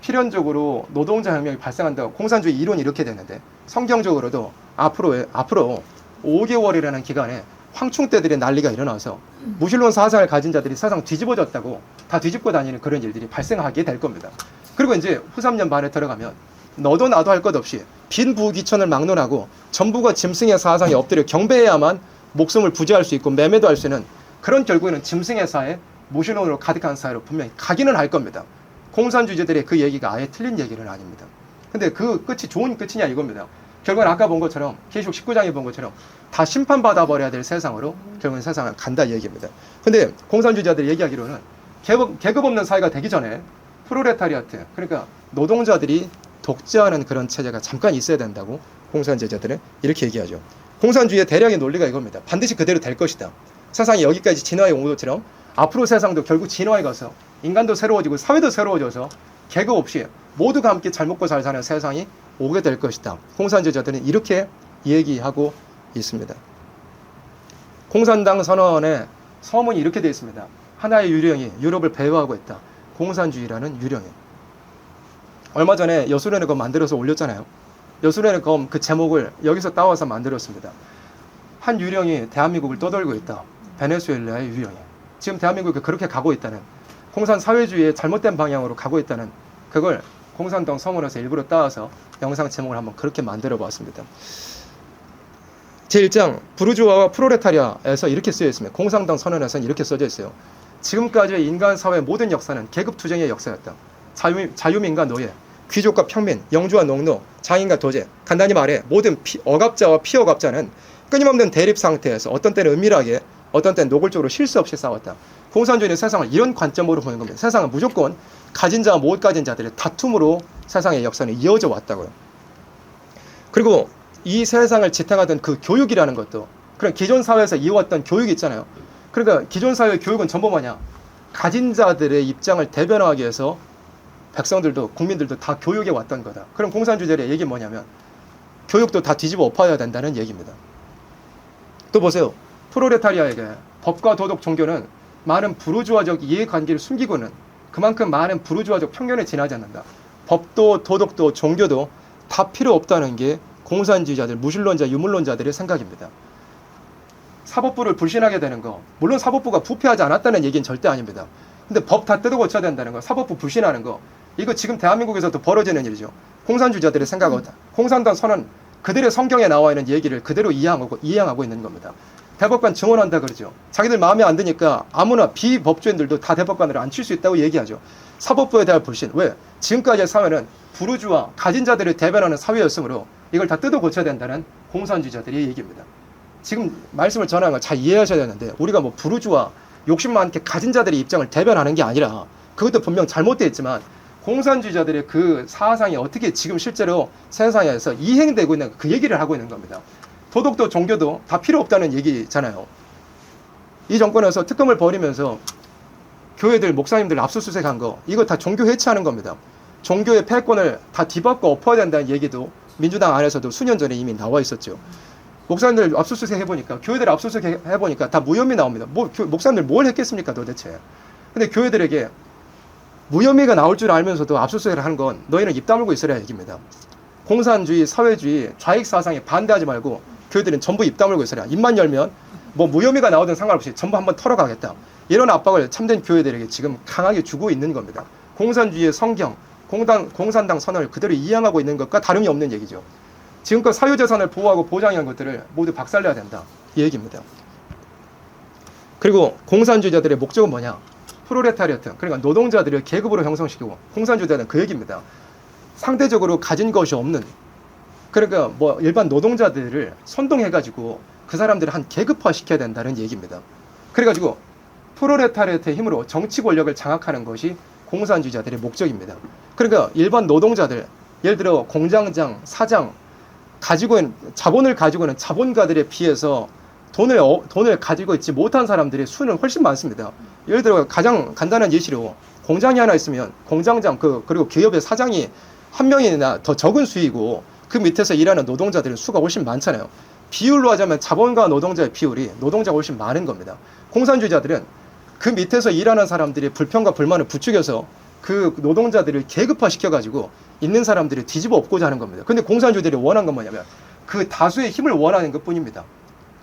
Speaker 1: 필연적으로 노동자 혁명이 발생한다고 공산주의 이론이 이렇게 되는데 성경적으로도 앞으로 5개월이라는 기간에 황충대들의 난리가 일어나서 무신론 사상을 가진 자들이 세상 뒤집어졌다고 다 뒤집고 다니는 그런 일들이 발생하게 될 겁니다. 그리고 이제 후 3년 반에 들어가면 너도 나도 할 것 없이 빈부귀천을 막론하고 전부가 짐승의 사상에 엎드려 경배해야만 목숨을 부지할 수 있고 매매도 할 수 있는 그런 결국에는 짐승의 사회, 무신론으로 가득한 사회로 분명히 가기는 할 겁니다. 공산주의자들의 그 얘기가 아예 틀린 얘기는 아닙니다. 근데 그 끝이 좋은 끝이냐 이겁니다. 결국은 아까 본 것처럼 계시록 19장에 본 것처럼 다 심판받아 버려야 될 세상으로 결국은 세상은 간다 이 얘기입니다. 근데 공산주의자들이 얘기하기로는 계급 없는 사회가 되기 전에 프롤레타리아트, 그러니까 노동자들이 독재하는 그런 체제가 잠깐 있어야 된다고 공산주의자들은 이렇게 얘기하죠. 공산주의의 대량의 논리가 이겁니다. 반드시 그대로 될 것이다. 세상이 여기까지 진화해 온 것처럼 앞으로 세상도 결국 진화해 가서 인간도 새로워지고 사회도 새로워져서 계급 없이 모두가 함께 잘 먹고 잘 사는 세상이 오게 될 것이다. 공산주의자들은 이렇게 얘기하고 있습니다. 공산당 선언의 서문이 이렇게 되어 있습니다. 하나의 유령이 유럽을 배회하고 있다. 공산주의라는 유령이. 얼마 전에 여수련의 검 만들어서 올렸잖아요. 여수련의 검 그 제목을 여기서 따와서 만들었습니다. 한 유령이 대한민국을 떠돌고 있다. 베네수엘라의 유령이. 지금 대한민국이 그렇게 가고 있다는, 공산 사회주의의 잘못된 방향으로 가고 있다는, 그걸 공산당 서문에서 일부러 따와서 영상 제목을 한번 그렇게 만들어 보았습니다. 제1장 부르주아와 프롤레타리아에서 이렇게 쓰여 있습니다. 공산당 선언에서는 이렇게 써져 있어요. 지금까지의 인간 사회의 모든 역사는 계급투쟁의 역사였다. 자유민과 노예, 귀족과 평민, 영주와 농노, 장인과 도제, 간단히 말해 모든 억압자와 피억압자는 끊임없는 대립 상태에서 어떤 때는 은밀하게, 어떤 때는 노골적으로 실수 없이 싸웠다. 공산주의는 세상을 이런 관점으로 보는 겁니다. 세상은 무조건 가진 자와 못 가진 자들의 다툼으로 세상의 역사는 이어져 왔다고요. 그리고 이 세상을 지탱하던 그 교육이라는 것도, 그런 기존 사회에서 이어왔던 교육이 있잖아요. 그러니까 기존 사회의 교육은 전부 뭐냐? 가진 자들의 입장을 대변하기 위해서 백성들도 국민들도 다 교육에 왔던 거다. 그럼 공산주의자의 얘기는 뭐냐면 교육도 다 뒤집어 엎어야 된다는 얘기입니다. 또 보세요. 프롤레타리아에게 법과 도덕, 종교는 많은 부르주아적 이해관계를 숨기고는 그만큼 많은 부르주아적 편견에 지나지 않는다. 법도 도덕도 종교도 다 필요 없다는 게 공산주의자들, 무신론자, 유물론자들의 생각입니다. 사법부를 불신하게 되는 거, 물론 사법부가 부패하지 않았다는 얘기는 절대 아닙니다. 근데 법 다 뜯어 고쳐야 된다는 거, 사법부 불신하는 거, 이거 지금 대한민국에서도 벌어지는 일이죠. 공산주의자들의 생각은 공산당 선언 그들의 성경에 나와 있는 얘기를 그대로 이해하고 있는 겁니다. 대법관 증언한다 그러죠. 자기들 마음에 안 드니까 아무나 비법조인들도 다 대법관으로 앉힐 수 있다고 얘기하죠. 사법부에 대한 불신. 왜? 지금까지의 사회는 부르주아, 가진 자들을 대변하는 사회였으므로 이걸 다 뜯어 고쳐야 된다는 공산주의자들의 얘기입니다. 지금 말씀을 전하는 걸 잘 이해하셔야 되는데, 우리가 뭐 부르주아, 욕심 많게 가진 자들의 입장을 대변하는 게 아니라, 그것도 분명 잘못되어 있지만 공산주의자들의 그 사상이 어떻게 지금 실제로 세상에서 이행되고 있는 그 얘기를 하고 있는 겁니다. 도덕도 종교도 다 필요 없다는 얘기잖아요. 이 정권에서 특검을 벌이면서 교회들, 목사님들 압수수색한 거, 이거 다 종교 해체하는 겁니다. 종교의 패권을 다 뒤바꿔 엎어야 된다는 얘기도 민주당 안에서도 수년 전에 이미 나와 있었죠. 목사님들 압수수색 해보니까, 교회들 압수수색 해보니까 다 무혐의 나옵니다. 목사님들 뭘 했겠습니까 도대체. 근데 교회들에게 무혐의가 나올 줄 알면서도 압수수색을 하는 건 너희는 입 다물고 있으라 얘기입니다. 공산주의, 사회주의, 좌익 사상에 반대하지 말고 교회들은 전부 입 다물고 있으라. 입만 열면 뭐 무혐의가 나오든 상관없이 전부 한번 털어가겠다. 이런 압박을 참된 교회들에게 지금 강하게 주고 있는 겁니다. 공산주의의 성경, 공산당 선언을 그대로 이양하고 있는 것과 다름이 없는 얘기죠. 지금껏 사유재산을 보호하고 보장한 것들을 모두 박살내야 된다. 이 얘기입니다. 그리고 공산주의자들의 목적은 뭐냐? 프롤레타리아트, 그러니까 노동자들을 계급으로 형성시키고, 공산주의자는 그 얘기입니다. 상대적으로 가진 것이 없는, 그러니까 뭐 일반 노동자들을 선동해가지고 그 사람들을 한 계급화 시켜야 된다는 얘기입니다. 그래가지고 프롤레타리아트의 힘으로 정치 권력을 장악하는 것이 공산주의자들의 목적입니다. 그러니까 일반 노동자들, 예를 들어 공장장, 사장, 자본을 가지고 있는 자본가들에 비해서 돈을 가지고 있지 못한 사람들의 수는 훨씬 많습니다. 예를 들어 가장 간단한 예시로 공장이 하나 있으면 공장장 그리고 기업의 사장이 한 명이나 더 적은 수이고 그 밑에서 일하는 노동자들의 수가 훨씬 많잖아요. 비율로 하자면 자본가 노동자의 비율이 노동자가 훨씬 많은 겁니다. 공산주의자들은 그 밑에서 일하는 사람들의 불평과 불만을 부추겨서 그 노동자들을 계급화 시켜가지고 있는 사람들을 뒤집어 엎고자 하는 겁니다. 근데 공산주의들이 원하는 건 뭐냐면 그 다수의 힘을 원하는 것 뿐입니다.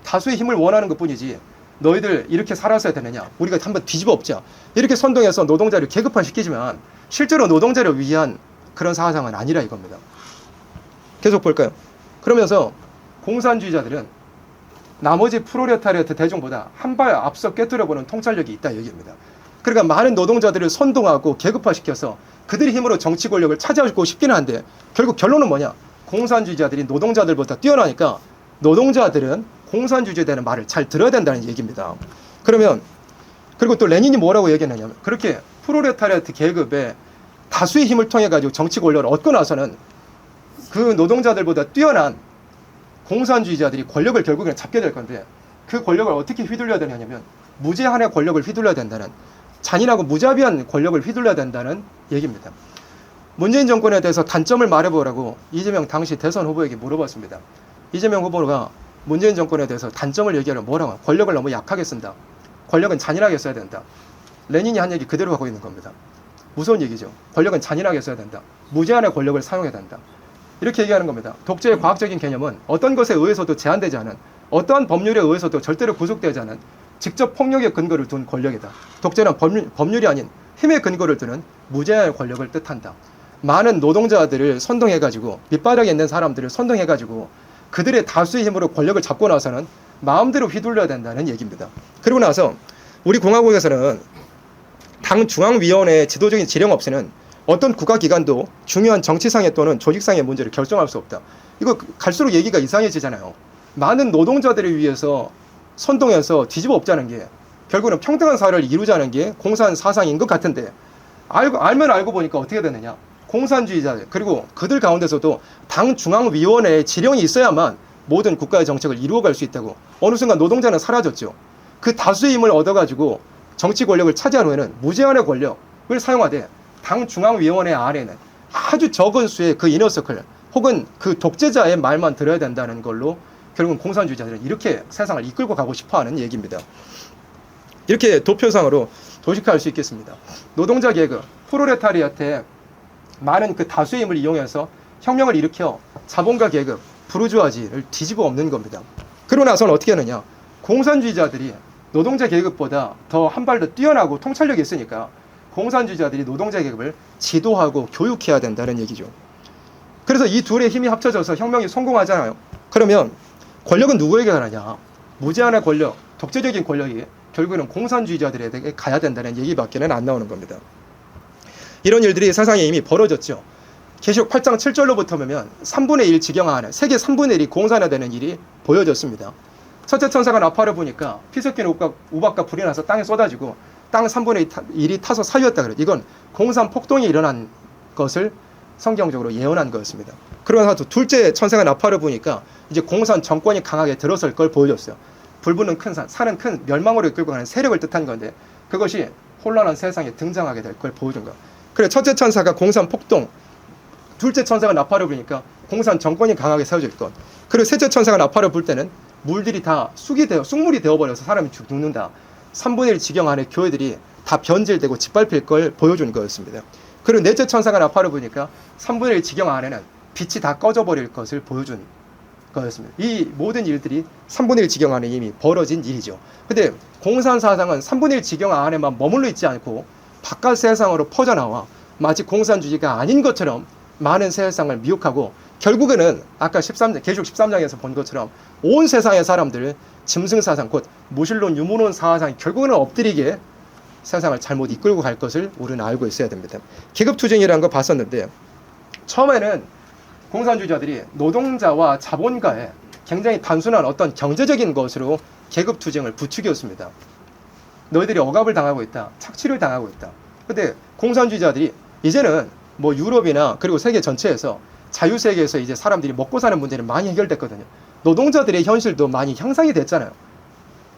Speaker 1: 다수의 힘을 원하는 것 뿐이지 너희들 이렇게 살았어야 되느냐, 우리가 한번 뒤집어 엎자, 이렇게 선동해서 노동자를 계급화 시키지만 실제로 노동자를 위한 그런 사상은 아니라 이겁니다. 계속 볼까요? 그러면서 공산주의자들은 나머지 프롤레타리아트 대중보다 한 발 앞서 꿰뚫어보는 통찰력이 있다 얘기입니다. 그러니까 많은 노동자들을 선동하고 계급화시켜서 그들의 힘으로 정치 권력을 차지하고 싶기는 한데 결국 결론은 뭐냐? 공산주의자들이 노동자들보다 뛰어나니까 노동자들은 공산주의자에 대한 말을 잘 들어야 된다는 얘기입니다. 그러면 그리고 또 레닌이 뭐라고 얘기했느냐면 그렇게 프롤레타리아트 계급의 다수의 힘을 통해 가지고 정치 권력을 얻고 나서는 그 노동자들보다 뛰어난 공산주의자들이 권력을 결국에는 잡게 될 건데 그 권력을 어떻게 휘둘려야 되냐면 무제한의 권력을 휘둘러야 된다는, 잔인하고 무자비한 권력을 휘둘러야 된다는 얘기입니다. 문재인 정권에 대해서 단점을 말해보라고 이재명 당시 대선 후보에게 물어봤습니다. 이재명 후보가 문재인 정권에 대해서 단점을 얘기하면 뭐라고? 권력을 너무 약하게 쓴다. 권력은 잔인하게 써야 된다. 레닌이 한 얘기 그대로 하고 있는 겁니다. 무서운 얘기죠. 권력은 잔인하게 써야 된다. 무제한의 권력을 사용해야 된다. 이렇게 얘기하는 겁니다. 독재의 과학적인 개념은 어떤 것에 의해서도 제한되지 않은, 어떠한 법률에 의해서도 절대로 구속되지 않은 직접 폭력의 근거를 둔 권력이다. 독재는 법률이 아닌 힘의 근거를 두는 무제한의 권력을 뜻한다. 많은 노동자들을 선동해가지고 밑바닥에 있는 사람들을 선동해가지고 그들의 다수의 힘으로 권력을 잡고 나서는 마음대로 휘둘려야 된다는 얘기입니다. 그리고 나서 우리 공화국에서는 당 중앙위원회의 지도적인 지령 없이는 어떤 국가기관도 중요한 정치상의 또는 조직상의 문제를 결정할 수 없다. 이거 갈수록 얘기가 이상해지잖아요. 많은 노동자들을 위해서 선동해서 뒤집어 엎자는 게 결국은 평등한 사회를 이루자는 게 공산 사상인 것 같은데 알면 알고 보니까 어떻게 되느냐. 공산주의자들 그리고 그들 가운데서도 당 중앙위원회의 지령이 있어야만 모든 국가의 정책을 이루어갈 수 있다고. 어느 순간 노동자는 사라졌죠. 그 다수의 힘을 얻어가지고 정치 권력을 차지한 후에는 무제한의 권력을 사용하되 당 중앙위원회 안에는 아주 적은 수의 그 이너서클 혹은 그 독재자의 말만 들어야 된다는 걸로 결국은 공산주의자들은 이렇게 세상을 이끌고 가고 싶어하는 얘기입니다. 이렇게 도표상으로 도식화할 수 있겠습니다. 노동자 계급, 프롤레타리아트의 많은 그 다수의 힘을 이용해서 혁명을 일으켜 자본가 계급, 부르주아지를 뒤집어 엎는 겁니다. 그러고 나서는 어떻게 하느냐. 공산주의자들이 노동자 계급보다 더 한 발 더 뛰어나고 통찰력이 있으니까 공산주의자들이 노동자 계급을 지도하고 교육해야 된다는 얘기죠. 그래서 이 둘의 힘이 합쳐져서 혁명이 성공하잖아요. 그러면 권력은 누구에게 가느냐. 무제한의 권력, 독재적인 권력이 결국에는 공산주의자들에게 가야 된다는 얘기밖에는 안 나오는 겁니다. 이런 일들이 세상에 이미 벌어졌죠. 계시록 8장 7절로부터 보면 3분의 1 지경하는 세계 3분의 1이 공산화되는 일이 보여졌습니다. 첫째 천사가 나팔을 보니까 피 섞인 우박과 불이 나서 땅에 쏟아지고 땅 3분의 1이 타서 사유였다 그래요. 이건 공산 폭동이 일어난 것을 성경적으로 예언한 거였습니다. 그러고 나서 둘째 천사가 나팔을 보니까 이제 공산 정권이 강하게 들어설 걸 보여줬어요. 불붙는 큰 산은 큰 멸망으로 이끌고 가는 세력을 뜻한 건데 그것이 혼란한 세상에 등장하게 될 걸 보여준 거예요. 그래 첫째 천사가 공산 폭동, 둘째 천사가 나팔을 부니까 공산 정권이 강하게 세워질 것. 그리고 셋째 천사가 나팔을 불 때는 물들이 다 쑥물이 되어버려서 사람이 죽는다. 3분의 1 지경 안에 교회들이 다 변질되고 짓밟힐 걸 보여준 거였습니다. 그리고 넷째 천사가 나팔을 부니까 3분의 1 지경 안에는 빛이 다 꺼져버릴 것을 보여준 거였습니다. 이 모든 일들이 3분의 1 지경 안에 이미 벌어진 일이죠. 근데 공산 사상은 3분의 1 지경 안에만 머물러 있지 않고 바깥 세상으로 퍼져나와 마치 공산주의가 아닌 것처럼 많은 세상을 미혹하고 결국에는 아까 계시록 13장에서 본 것처럼 온 세상의 사람들 짐승 사상 곧 무신론 유무론 사상이 결국에는 엎드리게 세상을 잘못 이끌고 갈 것을 우리는 알고 있어야 됩니다. 계급투쟁이라는 거 봤었는데 처음에는 공산주의자들이 노동자와 자본가의 굉장히 단순한 어떤 경제적인 것으로 계급투쟁을 부추겼습니다. 너희들이 억압을 당하고 있다. 착취를 당하고 있다. 근데 공산주의자들이 이제는 뭐 유럽이나 그리고 세계 전체에서 자유세계에서 이제 사람들이 먹고 사는 문제는 많이 해결됐거든요. 노동자들의 현실도 많이 형성이 됐잖아요.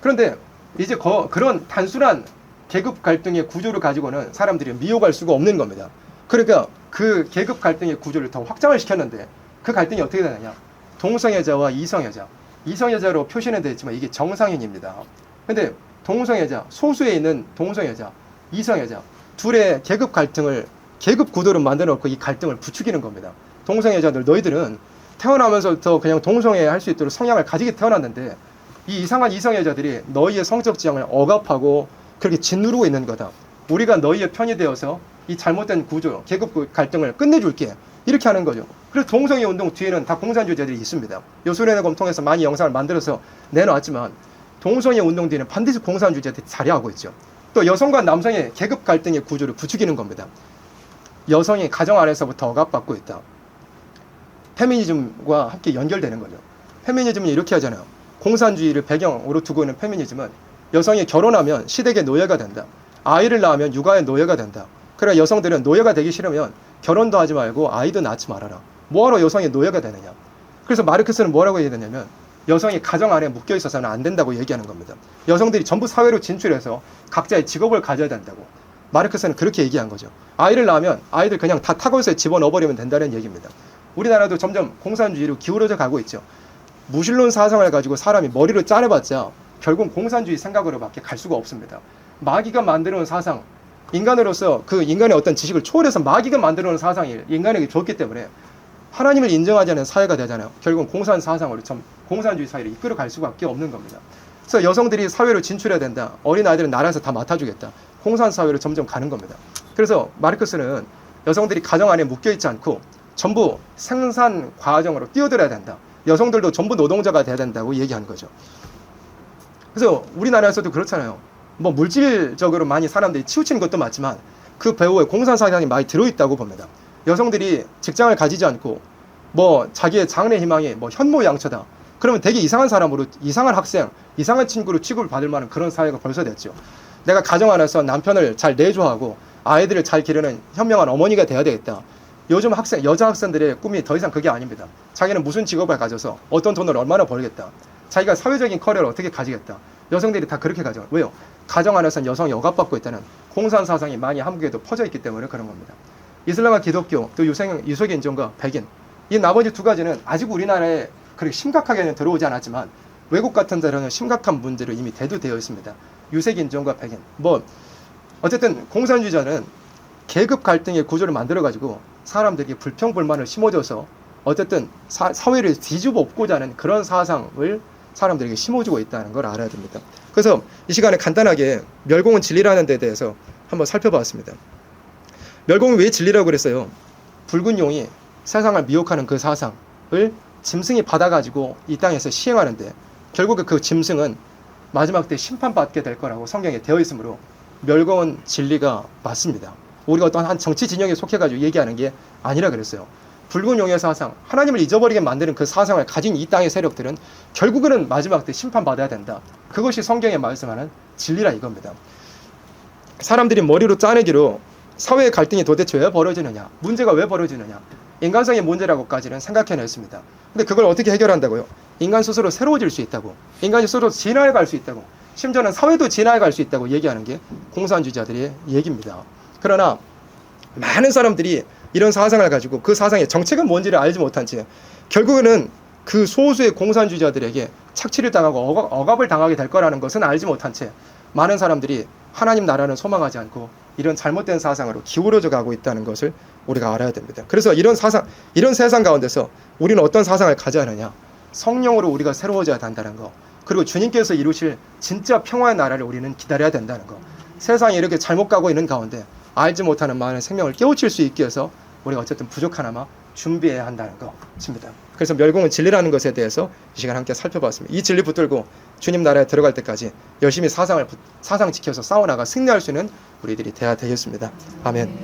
Speaker 1: 그런데 이제 그런 단순한 계급 갈등의 구조를 가지고는 사람들이 미혹할 수가 없는 겁니다. 그러니까 그 계급 갈등의 구조를 더 확장을 시켰는데 그 갈등이 어떻게 되느냐. 동성애자와 이성애자. 이성애자로 표시는 되지만 이게 정상인입니다. 근데 동성애자, 소수에 있는 동성애자, 이성애자 둘의 계급 갈등을 계급 구도를 만들어 놓고 이 갈등을 부추기는 겁니다. 동성애자들 너희들은 태어나면서부터 그냥 동성애 할 수 있도록 성향을 가지게 태어났는데 이 이상한 이성애자들이 너희의 성적 지향을 억압하고 그렇게 짓누르고 있는 거다. 우리가 너희의 편이 되어서 이 잘못된 구조, 계급 갈등을 끝내줄게. 이렇게 하는 거죠. 그래서 동성애 운동 뒤에는 다 공산주의자들이 있습니다. 요소련의검 통해서 많이 영상을 만들어서 내놓았지만 동성애 운동 뒤에는 반드시 공산주의자들이 자리하고 있죠. 또 여성과 남성의 계급 갈등의 구조를 부추기는 겁니다. 여성이 가정 안에서부터 억압받고 있다. 페미니즘과 함께 연결되는 거죠. 페미니즘은 이렇게 하잖아요. 공산주의를 배경으로 두고 있는 페미니즘은 여성이 결혼하면 시댁의 노예가 된다. 아이를 낳으면 육아의 노예가 된다. 그러나 여성들은 노예가 되기 싫으면 결혼도 하지 말고 아이도 낳지 말아라. 뭐하러 여성이 노예가 되느냐. 그래서 마르크스는 뭐라고 얘기했냐면 여성이 가정 안에 묶여 있어서는 안 된다고 얘기하는 겁니다. 여성들이 전부 사회로 진출해서 각자의 직업을 가져야 된다고. 마르크스는 그렇게 얘기한 거죠. 아이를 낳으면 아이들 그냥 다 타고서에 집어넣어버리면 된다는 얘기입니다. 우리나라도 점점 공산주의로 기울어져 가고 있죠. 무신론 사상을 가지고 사람이 머리로 짜내봤자 결국 공산주의 생각으로밖에 갈 수가 없습니다. 마귀가 만들어놓은 사상, 인간으로서 그 인간의 어떤 지식을 초월해서 마귀가 만들어놓은 사상이 인간에게 좋기 때문에 하나님을 인정하지 않는 사회가 되잖아요. 결국 공산 사상으로 공산주의 사회를 이끌어 갈 수밖에 없는 겁니다. 그래서 여성들이 사회로 진출해야 된다. 어린아이들은 나라에서 다 맡아주겠다. 공산 사회로 점점 가는 겁니다. 그래서 마르크스는 여성들이 가정 안에 묶여있지 않고 전부 생산 과정으로 뛰어들어야 된다. 여성들도 전부 노동자가 돼야 된다고 얘기하는 거죠. 그래서 우리나라에서도 그렇잖아요. 뭐 물질적으로 많이 사람들이 치우치는 것도 맞지만 그 배후에 공산 사상이 많이 들어있다고 봅니다. 여성들이 직장을 가지지 않고 뭐 자기의 장래 희망이 뭐 현모양처다. 그러면 되게 이상한 사람으로, 이상한 학생, 이상한 친구로 취급을 받을 만한 그런 사회가 벌써 됐죠. 내가 가정 안에서 남편을 잘 내조하고 아이들을 잘 기르는 현명한 어머니가 돼야 되겠다. 요즘 여자 학생들의 꿈이 더 이상 그게 아닙니다. 자기는 무슨 직업을 가져서 어떤 돈을 얼마나 벌겠다. 자기가 사회적인 커리어를 어떻게 가지겠다. 여성들이 다 그렇게 가죠. 왜요? 가정 안에서는 여성이 억압받고 있다는 공산 사상이 많이 한국에도 퍼져 있기 때문에 그런 겁니다. 이슬람과 기독교, 또 유색인 종과 백인, 이 나머지 두 가지는 아직 우리나라에 그렇게 심각하게는 들어오지 않았지만 외국 같은 데로는 심각한 문제로 이미 대두되어 있습니다. 유색인종과 백인. 뭐 어쨌든 공산주의자는 계급 갈등의 구조를 만들어가지고 사람들에게 불평불만을 심어줘서 어쨌든 사회를 뒤집어 엎고자 하는 그런 사상을 사람들에게 심어주고 있다는 걸 알아야 됩니다. 그래서 이 시간에 간단하게 멸공은 진리라는 데 대해서 한번 살펴봤습니다. 멸공은 왜 진리라고 그랬어요? 붉은 용이 세상을 미혹하는 그 사상을 짐승이 받아가지고 이 땅에서 시행하는데 결국에 그 짐승은 마지막 때 심판받게 될 거라고 성경에 되어 있으므로 멸공은 진리가 맞습니다. 우리가 어떤 한 정치 진영에 속해가지고 얘기하는 게 아니라 그랬어요. 붉은 용의 사상, 하나님을 잊어버리게 만드는 그 사상을 가진 이 땅의 세력들은 결국은 마지막 때 심판받아야 된다. 그것이 성경에 말씀하는 진리라 이겁니다. 사람들이 머리로 짜내기로 사회의 갈등이 도대체 왜 벌어지느냐, 문제가 왜 벌어지느냐, 인간성의 문제라고까지는 생각해냈습니다. 근데 그걸 어떻게 해결한다고요? 인간 스스로 새로워질 수 있다고, 인간이 스스로 진화해 갈 수 있다고, 심지어는 사회도 진화해 갈 수 있다고 얘기하는 게 공산주의자들의 얘기입니다. 그러나 많은 사람들이 이런 사상을 가지고 그 사상의 정체가 뭔지를 알지 못한 채 결국에는 그 소수의 공산주의자들에게 착취를 당하고 억압을 당하게 될 거라는 것은 알지 못한 채 많은 사람들이 하나님 나라는 소망하지 않고 이런 잘못된 사상으로 기울어져 가고 있다는 것을 우리가 알아야 됩니다. 그래서 이런 세상 가운데서 우리는 어떤 사상을 가져야 하느냐? 성령으로 우리가 새로워져야 한다는 거, 그리고 주님께서 이루실 진짜 평화의 나라를 우리는 기다려야 된다는 거. 세상이 이렇게 잘못 가고 있는 가운데 알지 못하는 많은 생명을 깨우칠 수 있게 해서 우리가 어쨌든 부족하나마 준비해야 한다는 것입니다. 그래서 멸공은 진리라는 것에 대해서 이 시간 함께 살펴봤습니다. 이 진리 붙들고 주님 나라에 들어갈 때까지 열심히 사상 지켜서 싸워나가 승리할 수 있는 우리들이 되어야 되겠습니다. 아멘.